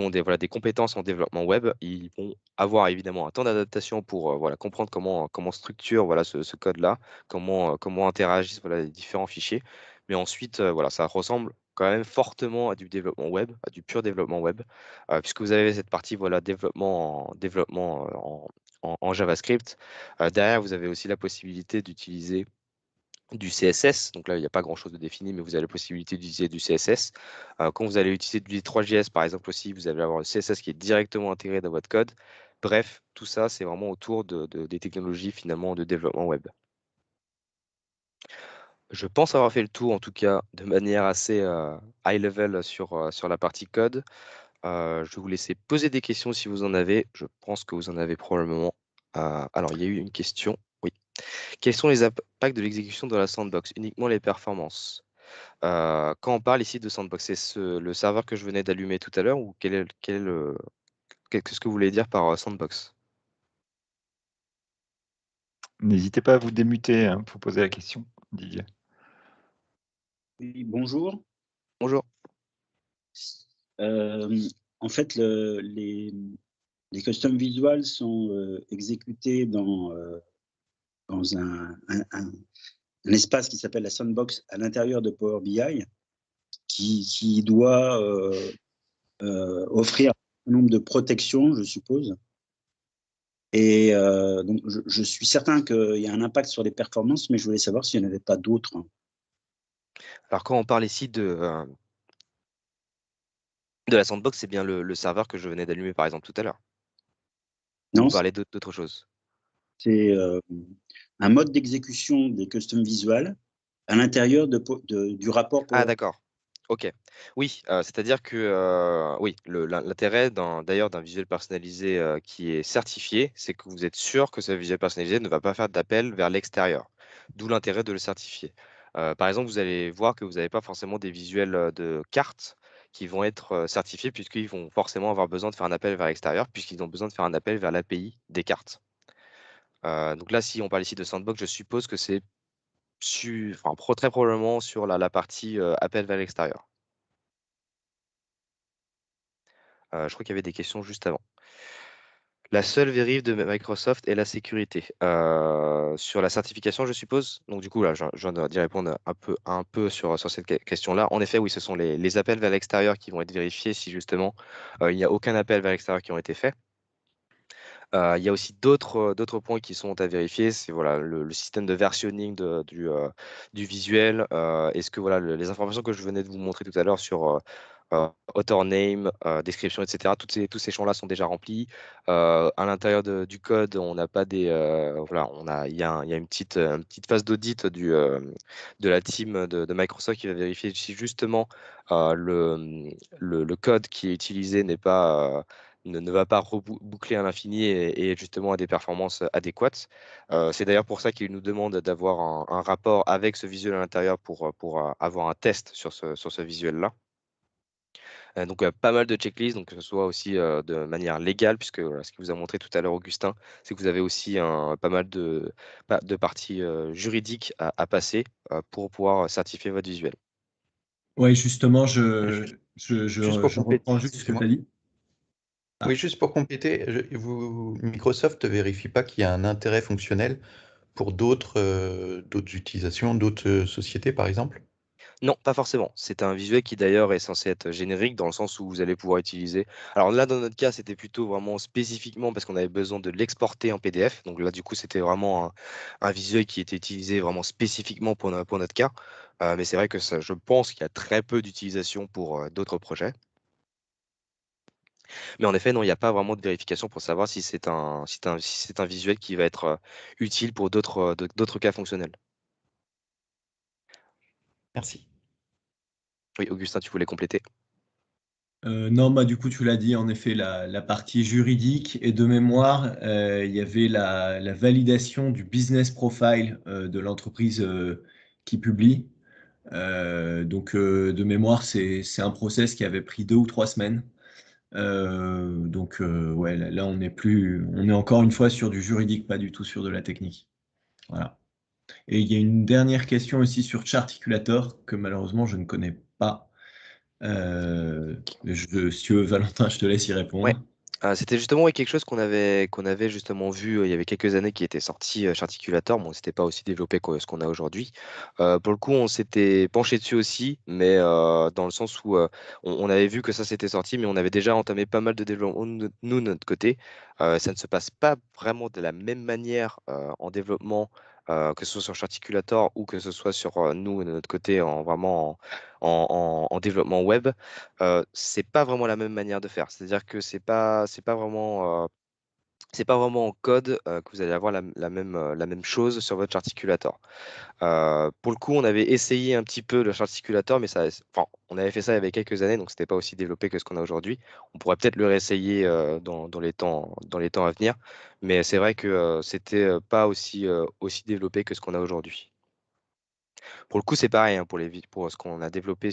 des, voilà, des compétences en développement web, ils vont avoir évidemment un temps d'adaptation pour voilà, comprendre comment structure voilà, ce code-là, comment interagissent voilà, les différents fichiers. Mais ensuite, voilà, ça ressemble quand même fortement à du développement web, à du pur développement web, puisque vous avez cette partie voilà, développement en JavaScript. Derrière, vous avez aussi la possibilité d'utiliser du CSS. Donc là, il n'y a pas grand-chose de défini, mais vous avez la possibilité d'utiliser du CSS. Quand vous allez utiliser du 3JS, par exemple, aussi, vous allez avoir le CSS qui est directement intégré dans votre code. Bref, tout ça, c'est vraiment autour des technologies finalement de développement web. Je pense avoir fait le tour, en tout cas, de manière assez high level sur la partie code. Je vais vous laisser poser des questions si vous en avez. Je pense que vous en avez probablement. Alors, il y a eu une question. Oui. Quels sont les impacts de l'exécution de la sandbox? Uniquement les performances. Quand on parle ici de sandbox, c'est le serveur que je venais d'allumer tout à l'heure ou qu'est-ce que vous voulez dire par sandbox? N'hésitez pas à vous démuter hein, pour poser la question, Didier. Oui, bonjour. Bonjour. En fait, les custom visuals sont exécutés dans un espace qui s'appelle la sandbox à l'intérieur de Power BI, qui doit offrir un nombre de protections, je suppose. Et donc, je suis certain qu'il y a un impact sur les performances, mais je voulais savoir s'il n'y en avait pas d'autres. Alors, quand on parle ici de la sandbox, c'est bien le serveur que je venais d'allumer, par exemple, tout à l'heure. Ou Non, vous parlez d'autre chose? c'est un mode d'exécution des custom visuals à l'intérieur du rapport Ah, Power. d'accord. Ok. Oui, c'est-à-dire que oui, l'intérêt d'ailleurs d'un visuel personnalisé qui est certifié, c'est que vous êtes sûr que ce visuel personnalisé ne va pas faire d'appel vers l'extérieur. D'où l'intérêt de le certifier. Par exemple, vous allez voir que vous n'avez pas forcément des visuels de cartes qui vont être certifiés puisqu'ils vont forcément avoir besoin de faire un appel vers l'extérieur puisqu'ils ont besoin de faire un appel vers l'API des cartes. Donc là, si on parle ici de sandbox, je suppose que c'est enfin, très probablement sur la partie appel vers l'extérieur. Je crois qu'il y avait des questions juste avant. La seule vérif de Microsoft est la sécurité. Sur la certification, je suppose. Donc du coup, là, je viens d'y répondre un peu sur cette question-là. En effet, oui, ce sont les appels vers l'extérieur qui vont être vérifiés si justement il n'y a aucun appel vers l'extérieur qui ont été faits. Il y a aussi d'autres points qui sont à vérifier. C'est voilà, le système de versionning du visuel. Est-ce que voilà, les informations que je venais de vous montrer tout à l'heure sur author name, description, etc., tous ces champs-là sont déjà remplis. À l'intérieur du code, on n'a pas des. Voilà, il y a une petite phase d'audit de la team de Microsoft qui va vérifier si justement le code qui est utilisé n'est pas. Ne va pas reboucler à l'infini et justement à des performances adéquates. C'est d'ailleurs pour ça qu'il nous demande d'avoir un rapport avec ce visuel à l'intérieur pour avoir un test sur ce visuel-là. Donc pas mal de checklists, donc que ce soit aussi de manière légale, puisque voilà, ce qu'il vous a montré tout à l'heure Augustin, c'est que vous avez aussi pas mal de parties juridiques à passer pour pouvoir certifier votre visuel. Oui, justement, Juste pour je compléter, reprends juste ce que tu excuse-moi. as dit. Ah. Oui, juste pour compléter, Microsoft ne vérifie pas qu'il y a un intérêt fonctionnel pour d'autres utilisations, d'autres sociétés, par exemple? Non, pas forcément. C'est un visuel qui d'ailleurs est censé être générique dans le sens où vous allez pouvoir utiliser. Alors là, dans notre cas, c'était plutôt vraiment spécifiquement parce qu'on avait besoin de l'exporter en PDF. Donc là, du coup, c'était vraiment un visuel qui était utilisé vraiment spécifiquement pour notre cas. Mais c'est vrai que ça, je pense qu'il y a très peu d'utilisation pour d'autres projets. Mais en effet, non, il n'y a pas vraiment de vérification pour savoir si c'est un visuel qui va être utile pour d'autres cas fonctionnels. Merci. Oui, Augustin, tu voulais compléter? Non, bah, du coup, tu l'as dit, en effet, la partie juridique et de mémoire, il y avait la validation du business profile de l'entreprise qui publie. Donc, de mémoire, c'est un process qui avait pris 2 ou 3 semaines. Donc, ouais, là, on est encore une fois sur du juridique, pas du tout sur de la technique. Voilà. Et il y a une dernière question aussi sur Charticulator que malheureusement je ne connais pas. Si tu veux, Valentin, je te laisse y Ouais. répondre. C'était justement quelque chose qu'on avait justement vu il y avait quelques années qui était sorti chez Articulator. Bon, c'était pas aussi développé que ce qu'on a aujourd'hui. Pour le coup, on s'était penché dessus aussi, mais dans le sens où on avait vu que ça s'était sorti, mais on avait déjà entamé pas mal de développement nous de notre côté. Ça ne se passe pas vraiment de la même manière en développement. Que ce soit sur Articulator ou que ce soit sur nous de notre côté en vraiment en développement web. C'est pas vraiment la même manière de faire. C'est-à-dire que c'est pas vraiment en code que vous allez avoir la même chose sur votre articulator. Pour le coup, on avait essayé un petit peu le articulator, mais enfin, on avait fait ça il y avait quelques années, donc c'était pas aussi développé que ce qu'on a aujourd'hui. On pourrait peut-être le réessayer dans les temps à venir, mais c'est vrai que c'était pas aussi développé que ce qu'on a aujourd'hui. Pour le coup, c'est pareil hein, pour ce qu'on a développé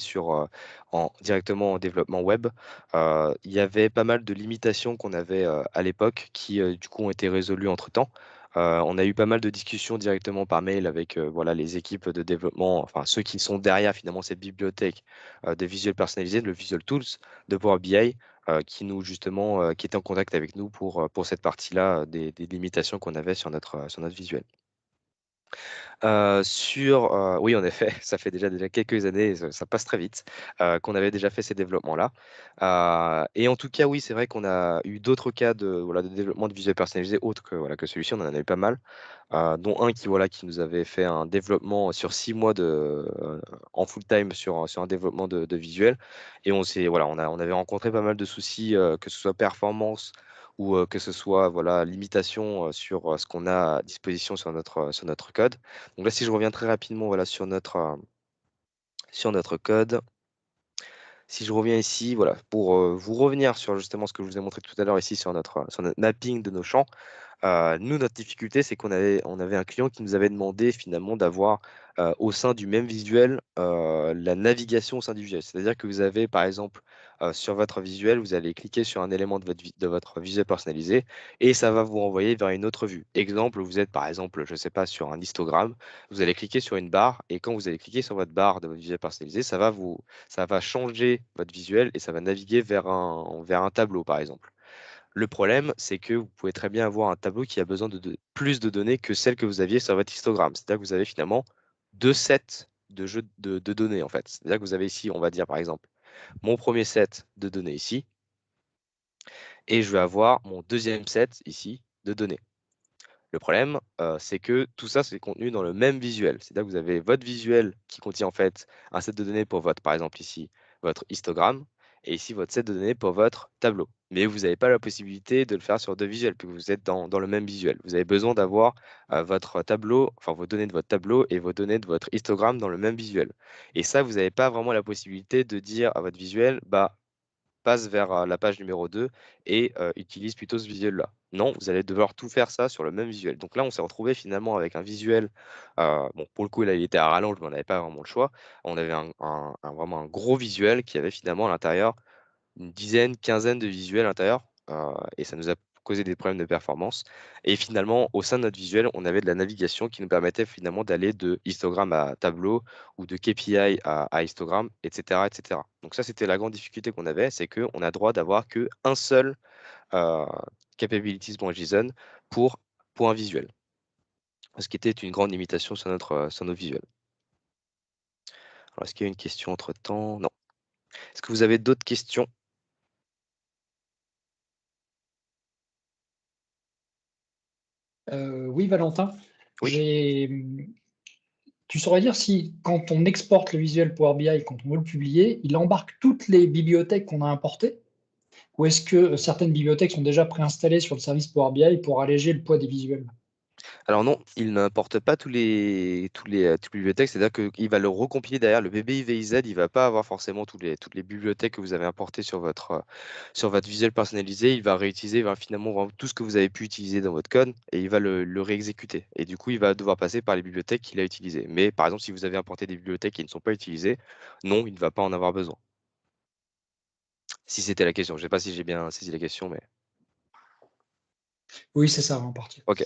directement en développement web. Il y avait pas mal de limitations qu'on avait à l'époque qui, du coup, ont été résolues entre-temps. On a eu pas mal de discussions directement par mail avec voilà, les équipes de développement, enfin ceux qui sont derrière finalement cette bibliothèque de visuels personnalisés, le Visual Tools de Power BI, qui était en contact avec nous pour cette partie-là des limitations qu'on avait sur notre visuel. Oui, en effet, ça fait déjà quelques années, ça passe très vite, qu'on avait déjà fait ces développements-là. Et en tout cas, oui, c'est vrai qu'on a eu d'autres cas voilà, de développement de visuels personnalisés autres voilà, que celui-ci, on en a eu pas mal, dont un qui nous avait fait un développement sur 6 mois en full-time sur un développement de visuel. Et voilà, on avait rencontré pas mal de soucis, que ce soit performance ou que ce soit voilà, limitation sur ce qu'on a à disposition sur notre code. Donc là, si je reviens très rapidement voilà, sur notre code, si je reviens ici, voilà, pour vous revenir sur justement ce que je vous ai montré tout à l'heure ici sur notre mapping de nos champs, nous, notre difficulté, c'est on avait un client qui nous avait demandé finalement d'avoir au sein du même visuel la navigation au sein du visuel. C'est-à-dire que vous avez, par exemple, sur votre visuel, vous allez cliquer sur un élément de votre visuel personnalisé et ça va vous renvoyer vers une autre vue. Exemple, vous êtes par exemple, je ne sais pas, sur un histogramme, vous allez cliquer sur une barre et quand vous allez cliquer sur votre barre de votre visuel personnalisé, ça va changer votre visuel et ça va naviguer vers un tableau, par exemple. Le problème, c'est que vous pouvez très bien avoir un tableau qui a besoin de plus de données que celles que vous aviez sur votre histogramme. C'est-à-dire que vous avez finalement 2 sets de données, en fait. C'est-à-dire que vous avez ici, on va dire par exemple, mon premier set de données ici, et je vais avoir mon deuxième set ici de données. Le problème, c'est que tout ça, c'est contenu dans le même visuel. C'est-à-dire que vous avez votre visuel qui contient en fait un set de données pour par exemple ici, votre histogramme, et ici votre set de données pour votre tableau. Mais vous n'avez pas la possibilité de le faire sur 2 visuels, puisque vous êtes dans le même visuel. Vous avez besoin d'avoir votre tableau, enfin vos données de votre tableau et vos données de votre histogramme dans le même visuel. Et ça, vous n'avez pas vraiment la possibilité de dire à votre visuel, bah, passe vers la page numéro 2 et utilise plutôt ce visuel-là. Non, vous allez devoir tout faire ça sur le même visuel. Donc là, on s'est retrouvé finalement avec un visuel. Bon, pour le coup, là, il était à rallonge, mais on n'avait pas vraiment le choix. On avait vraiment un gros visuel qui avait finalement à l'intérieur une dizaine, quinzaine de visuels à l'intérieur, et ça nous a causé des problèmes de performance. Et finalement, au sein de notre visuel, on avait de la navigation qui nous permettait finalement d'aller de histogramme à tableau ou de KPI à histogramme, etc., etc. Donc ça, c'était la grande difficulté qu'on avait, c'est qu'on a droit d'avoir qu'un seul euh, capabilities.json pour un visuel, ce qui était une grande limitation sur nos visuels. Alors, est-ce qu'il y a une question entre-temps? Non. Est-ce que vous avez d'autres questions? Oui, Valentin. Oui. Tu saurais dire si, quand on exporte le visuel Power BI, quand on veut le publier, il embarque toutes les bibliothèques qu'on a importées? Ou est-ce que certaines bibliothèques sont déjà préinstallées sur le service Power BI pour alléger le poids des visuels? Alors non, il n'importe pas toutes les bibliothèques, c'est-à-dire qu'il va le recompiler derrière. Le BBIVIZ, il va pas avoir forcément toutes les bibliothèques que vous avez importées sur votre visuel personnalisé. Il va réutiliser, il va finalement voir tout ce que vous avez pu utiliser dans votre code et il va le réexécuter. Et du coup, il va devoir passer par les bibliothèques qu'il a utilisées. Mais par exemple, si vous avez importé des bibliothèques qui ne sont pas utilisées, non, il ne va pas en avoir besoin. Si c'était la question. Je ne sais pas si j'ai bien saisi la question, mais Oui, c'est ça, en partie. ok.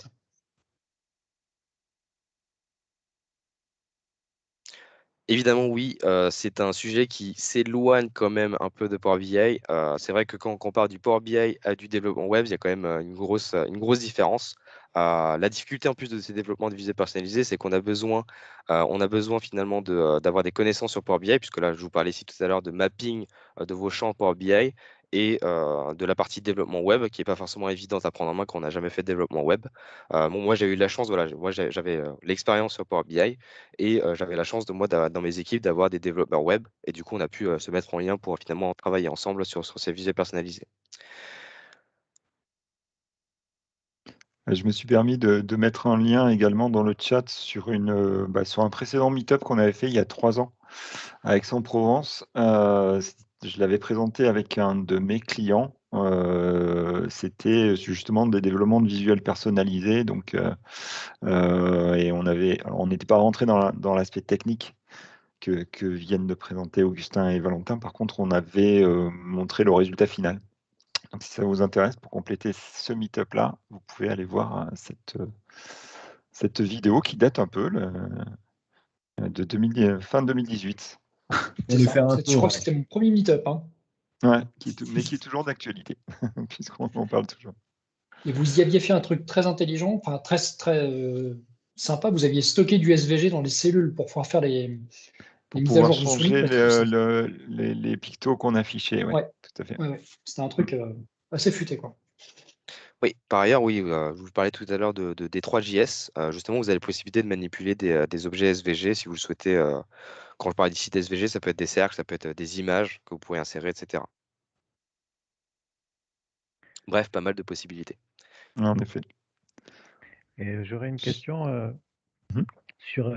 Évidemment, oui, c'est un sujet qui s'éloigne quand même un peu de Power BI. C'est vrai que quand on compare du Power BI à du développement web, il y a quand même une grosse différence. La difficulté en plus de ces développements de visée personnalisés, c'est on a besoin finalement d'avoir des connaissances sur Power BI, puisque là, je vous parlais ici tout à l'heure de mapping de vos champs Power BI et de la partie développement web, qui n'est pas forcément évidente à prendre en main quand on n'a jamais fait de développement web. Bon, moi, j'ai eu la chance, voilà, moi, j'avais l'expérience sur Power BI. Et j'avais la chance dans mes équipes, d'avoir des développeurs web. Et du coup, on a pu se mettre en lien pour finalement travailler ensemble sur ces visuels personnalisés. Je me suis permis de mettre un lien également dans le chat sur sur un précédent meet-up qu'on avait fait il y a 3 ans à Aix-en-Provence. Je l'avais présenté avec un de mes clients. C'était justement des développements de visuels personnalisés. Donc, et on n'était pas rentré dans l'aspect technique que viennent de présenter Augustin et Valentin. Par contre, on avait montré le résultat final. Donc, si ça vous intéresse, pour compléter ce meet-up-là, vous pouvez aller voir cette vidéo qui date un peu de fin 2018. C'est lui ça. faire un Je tour. crois que c'était mon premier meet-up, hein. Ouais, mais qui est toujours d'actualité, puisqu'on en parle toujours. Et vous y aviez fait un truc très intelligent, enfin très, très sympa. Vous aviez stocké du SVG dans les cellules pour pouvoir faire les Pour mises à pouvoir jour. Je me souviens changer parce que les pictos qu'on affichait, oui, ouais, tout à fait. ouais. C'était un truc assez futé, quoi. Oui, par ailleurs, oui, je vous parlais tout à l'heure de D3JS. Justement, vous avez la possibilité de manipuler des objets SVG si vous le souhaitez. Quand je parle d'ici d'SVG, ça peut être des cercles, ça peut être des images que vous pouvez insérer, etc. Bref, pas mal de possibilités. En effet. Et j'aurais une question Mhm. sur.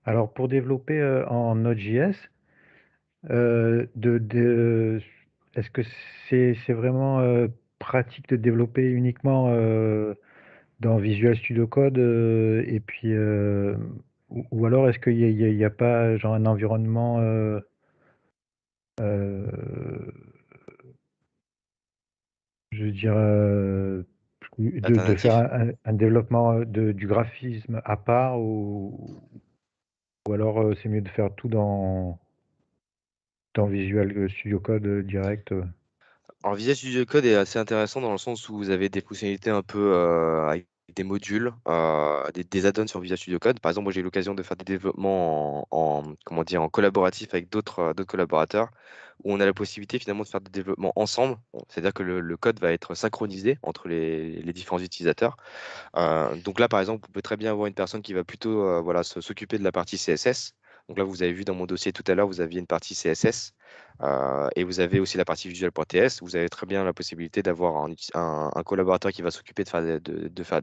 Alors, pour développer en Node.js, est-ce que c'est vraiment pratique de développer uniquement dans Visual Studio Code et puis ou alors est-ce qu'il y a pas genre un environnement je veux dire de Alternatif. faire un développement du graphisme à part ou alors c'est mieux de faire tout dans Visual Studio Code direct Alors, Visual Studio Code est assez intéressant dans le sens où vous avez des fonctionnalités un peu avec des modules, des add-ons sur Visual Studio Code. Par exemple, moi j'ai eu l'occasion de faire des développements comment dire, en collaboratif avec d'autres collaborateurs, où on a la possibilité finalement de faire des développements ensemble. Bon, c'est-à-dire que le code va être synchronisé entre les différents utilisateurs. Donc là, par exemple, vous pouvez très bien avoir une personne qui va plutôt voilà, s'occuper de la partie CSS. Donc là, vous avez vu dans mon dossier tout à l'heure, vous aviez une partie CSS et vous avez aussi la partie Visual.ts. Vous avez très bien la possibilité d'avoir un collaborateur qui va s'occuper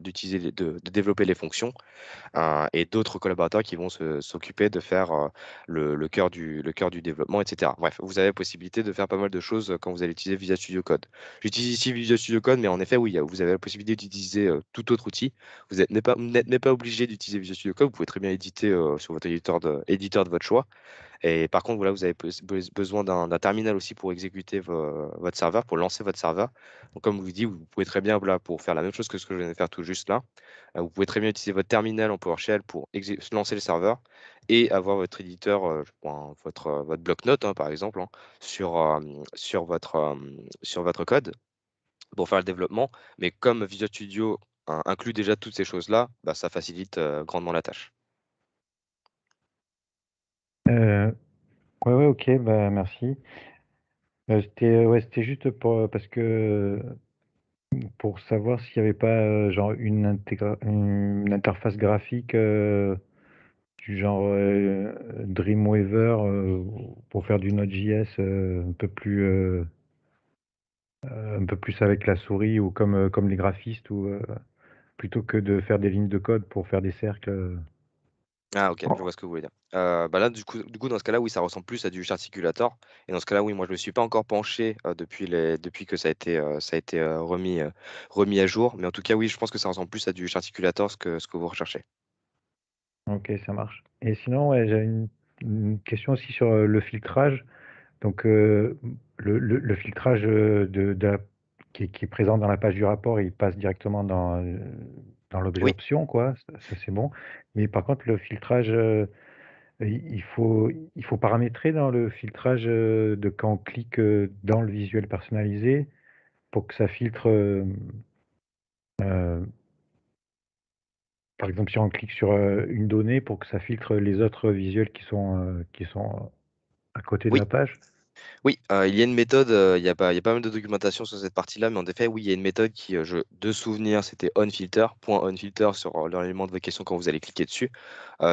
d'utiliser, de développer les fonctions et d'autres collaborateurs qui vont s'occuper de faire le cœur du développement, etc. Bref, vous avez la possibilité de faire pas mal de choses quand vous allez utiliser Visual Studio Code. J'utilise ici Visual Studio Code, mais en effet, oui, vous avez la possibilité d'utiliser tout autre outil. Vous n'êtes même pas obligé d'utiliser Visual Studio Code. Vous pouvez très bien éditer sur votre éditeur de votre choix. Et par contre, voilà, vous avez besoin d'un terminal aussi pour exécuter votre serveur, pour lancer votre serveur. Donc, comme je vous dis, vous pouvez très bien, voilà, pour faire la même chose que ce que je viens de faire tout juste là, vous pouvez très bien utiliser votre terminal en PowerShell pour lancer le serveur et avoir votre éditeur, votre bloc-notes, hein, par exemple, hein, sur votre code pour faire le développement. Mais comme Visual Studio inclut déjà toutes ces choses-là, bah, ça facilite grandement la tâche. ouais, ok, bah merci. C'était juste parce que pour savoir s'il n'y avait pas genre une interface graphique du genre Dreamweaver pour faire du Node.js un peu plus avec la souris ou comme les graphistes ou plutôt que de faire des lignes de code pour faire des cercles. Ah ok, je vois ce que vous voulez dire. Bah là, du coup, dans ce cas-là, oui, ça ressemble plus à du Charticulator. Et dans ce cas-là, oui, moi, je ne me suis pas encore penché depuis que ça a été remis à jour. Mais en tout cas, oui, je pense que ça ressemble plus à du Charticulator, ce que vous recherchez. Ok, ça marche. Et sinon, ouais, j'ai une question aussi sur le filtrage. Donc, le filtrage qui est présent dans la page du rapport, il passe directement dans l'objet Oui. option, quoi. Ça, c'est bon. Mais par contre, le filtrage il faut paramétrer dans le filtrage de quand on clique dans le visuel personnalisé pour que ça filtre. Par exemple, si on clique sur une donnée pour que ça filtre les autres visuels qui sont à côté de Oui, la page. oui, il y a une méthode, il y a pas mal de documentation sur cette partie-là, mais en effet, oui, il y a une méthode qui, de souvenir, c'était onFilter, .onFilter sur l'élément de votre question quand vous allez cliquer dessus.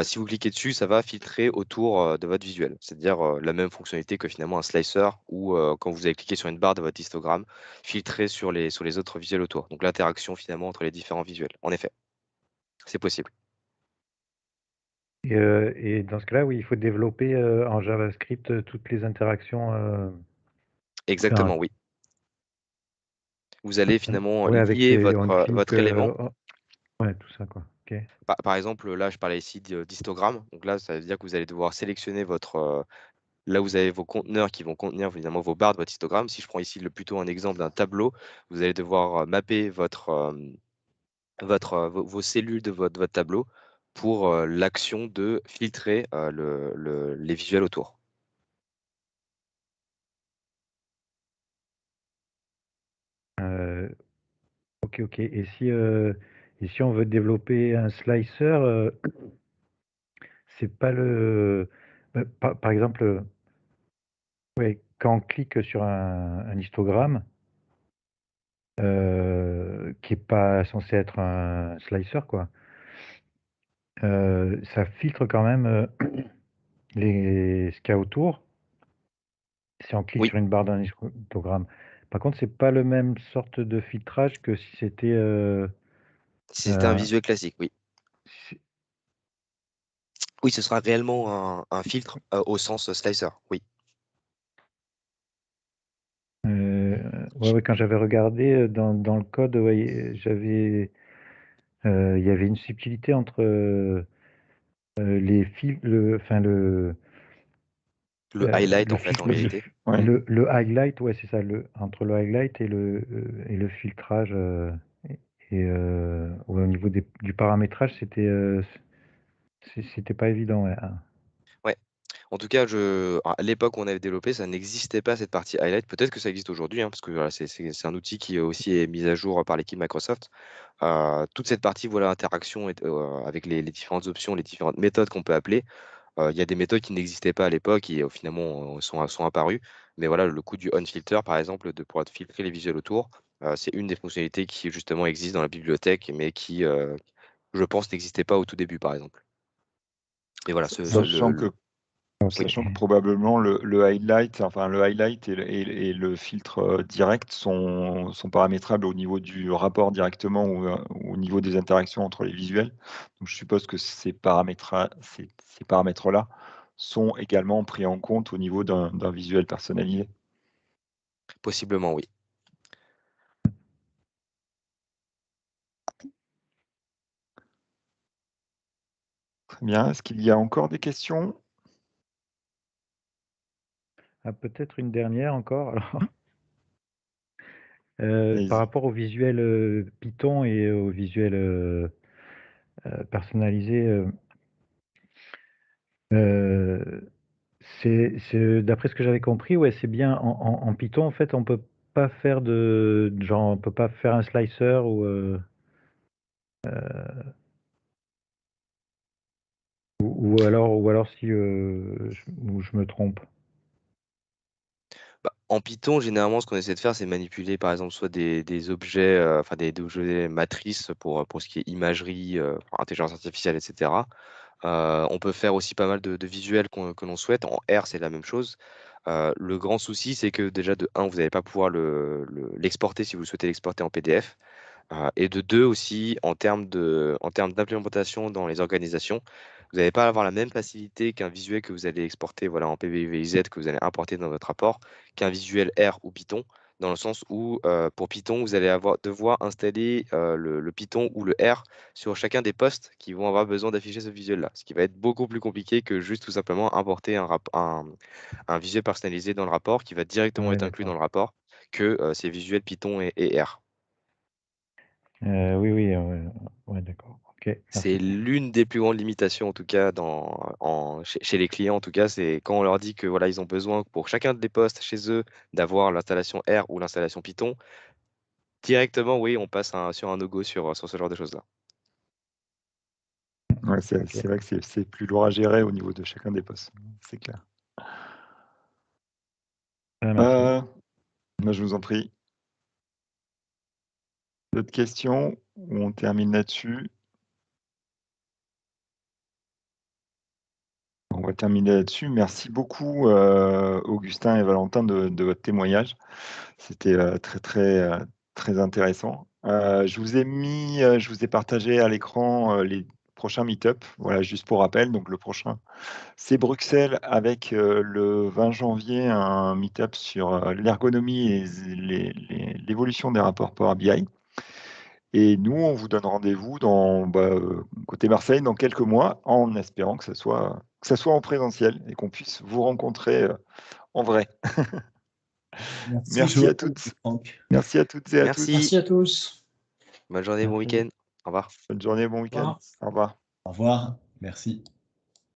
Si vous cliquez dessus, ça va filtrer autour de votre visuel, c'est-à-dire la même fonctionnalité que finalement un slicer ou quand vous allez cliquer sur une barre de votre histogramme, filtrer sur les autres visuels autour. Donc l'interaction finalement entre les différents visuels. En effet, c'est possible. Et dans ce cas-là, oui, il faut développer en JavaScript toutes les interactions. Exactement, oui. Vous allez finalement Ouais, avec lier les votre élément. ouais, tout ça, quoi. Ok. Par exemple, là, je parlais ici d'histogramme. Donc là, ça veut dire que vous allez devoir sélectionner là où vous avez vos conteneurs qui vont contenir évidemment vos barres de votre histogramme. Si je prends ici plutôt un exemple d'un tableau, vous allez devoir mapper vos cellules de votre tableau pour l'action de filtrer les visuels autour. Ok. Et si on veut développer un slicer, c'est pas par exemple, ouais, quand on clique sur un histogramme qui est pas censé être un slicer, quoi, ça filtre quand même ce qu'il y a autour. Si on clique Oui, sur une barre d'un histogramme. Par contre, c'est pas le même sorte de filtrage que si c'était si c'était un euh, visuel classique, oui. si- Oui, ce sera réellement un filtre au sens slicer, oui. ouais, quand j'avais regardé dans le code, ouais, il y avait une subtilité entre les fils, Le highlight, le en fait, en filtre du, réalité. Ouais. le highlight, ouais, c'est ça, entre le highlight et le filtrage, ouais, au niveau du paramétrage, c'était pas évident, ouais. Ouais. En tout cas, à l'époque où on avait développé, ça n'existait pas cette partie highlight. Peut-être que ça existe aujourd'hui, hein, parce que voilà, c'est un outil qui aussi est mis à jour par l'équipe Microsoft. Toute cette partie, voilà, interaction avec les différentes options, les différentes méthodes qu'on peut appeler. Il y a des méthodes qui n'existaient pas à l'époque et finalement sont apparues. Mais voilà, le coup du onFilter, par exemple, de pouvoir filtrer les visuels autour, c'est une des fonctionnalités qui justement existe dans la bibliothèque, mais qui, je pense, n'existait pas au tout début, par exemple. Et voilà, Sachant que oui. Sachant que probablement le highlight, enfin le highlight et le filtre direct sont paramétrables au niveau du rapport directement ou au niveau des interactions entre les visuels. Donc je suppose que ces paramètres-là sont également pris en compte au niveau d'un visuel personnalisé. Possiblement, oui. Très bien. Est-ce qu'il y a encore des questions? Ah, peut-être une dernière encore. Alors, par Allez-y. rapport au visuel Python et au visuel personnalisé, d'après ce que j'avais compris, ouais, c'est bien en Python, en fait, on peut pas faire on peut pas faire un slicer ou alors si je me trompe. Bah, en Python, généralement, ce qu'on essaie de faire, c'est manipuler, par exemple, soit des objets, enfin des objets matrices pour ce qui est imagerie, intelligence artificielle, etc. On peut faire aussi pas mal de visuels que l'on souhaite. En R, c'est la même chose. Le grand souci, c'est que déjà, de un, vous n'allez pas pouvoir l'exporter si vous souhaitez l'exporter en PDF. Et de deux aussi, en termes d'implémentation dans les organisations, vous n'allez pas avoir la même facilité qu'un visuel que vous allez exporter voilà, en PBVZ, que vous allez importer dans votre rapport, qu'un visuel R ou Python, dans le sens où pour Python, vous allez devoir installer le Python ou le R sur chacun des postes qui vont avoir besoin d'afficher ce visuel-là, ce qui va être beaucoup plus compliqué que juste tout simplement importer un visuel personnalisé dans le rapport qui va directement Ouais, être inclus dans d'accord. le rapport que ces visuels Python et R. Oui, ouais, d'accord. Ok. Ok, C'est merci. l'une des plus grandes limitations, en tout cas, chez les clients, en tout cas, c'est quand on leur dit que voilà, ils ont besoin pour chacun des postes chez eux d'avoir l'installation R ou l'installation Python, directement, oui, on passe sur un no-go sur ce genre de choses-là. Ouais, c'est Ok. vrai que c'est plus lourd à gérer au niveau de chacun des postes. C'est clair. Merci. Moi, je vous en prie. D'autres questions ou on termine là-dessus? On va terminer là-dessus. Merci beaucoup, Augustin et Valentin, de votre témoignage. C'était très intéressant. Je vous ai partagé à l'écran les prochains meet-up. Voilà, juste pour rappel. Donc, le prochain, c'est Bruxelles avec le 20 janvier, un meet-up sur l'ergonomie et l'évolution des rapports Power BI. Et nous, on vous donne rendez-vous côté Marseille dans quelques mois, en espérant que ça soit en présentiel et qu'on puisse vous rencontrer en vrai. Merci Merci à Joël toutes. et Franck. Merci à toutes et à tous. Merci, Merci à tous. bonne journée, bon Merci. week-end. Au revoir. Bonne journée, bon Au week-end. revoir. Au revoir. Au revoir. Merci.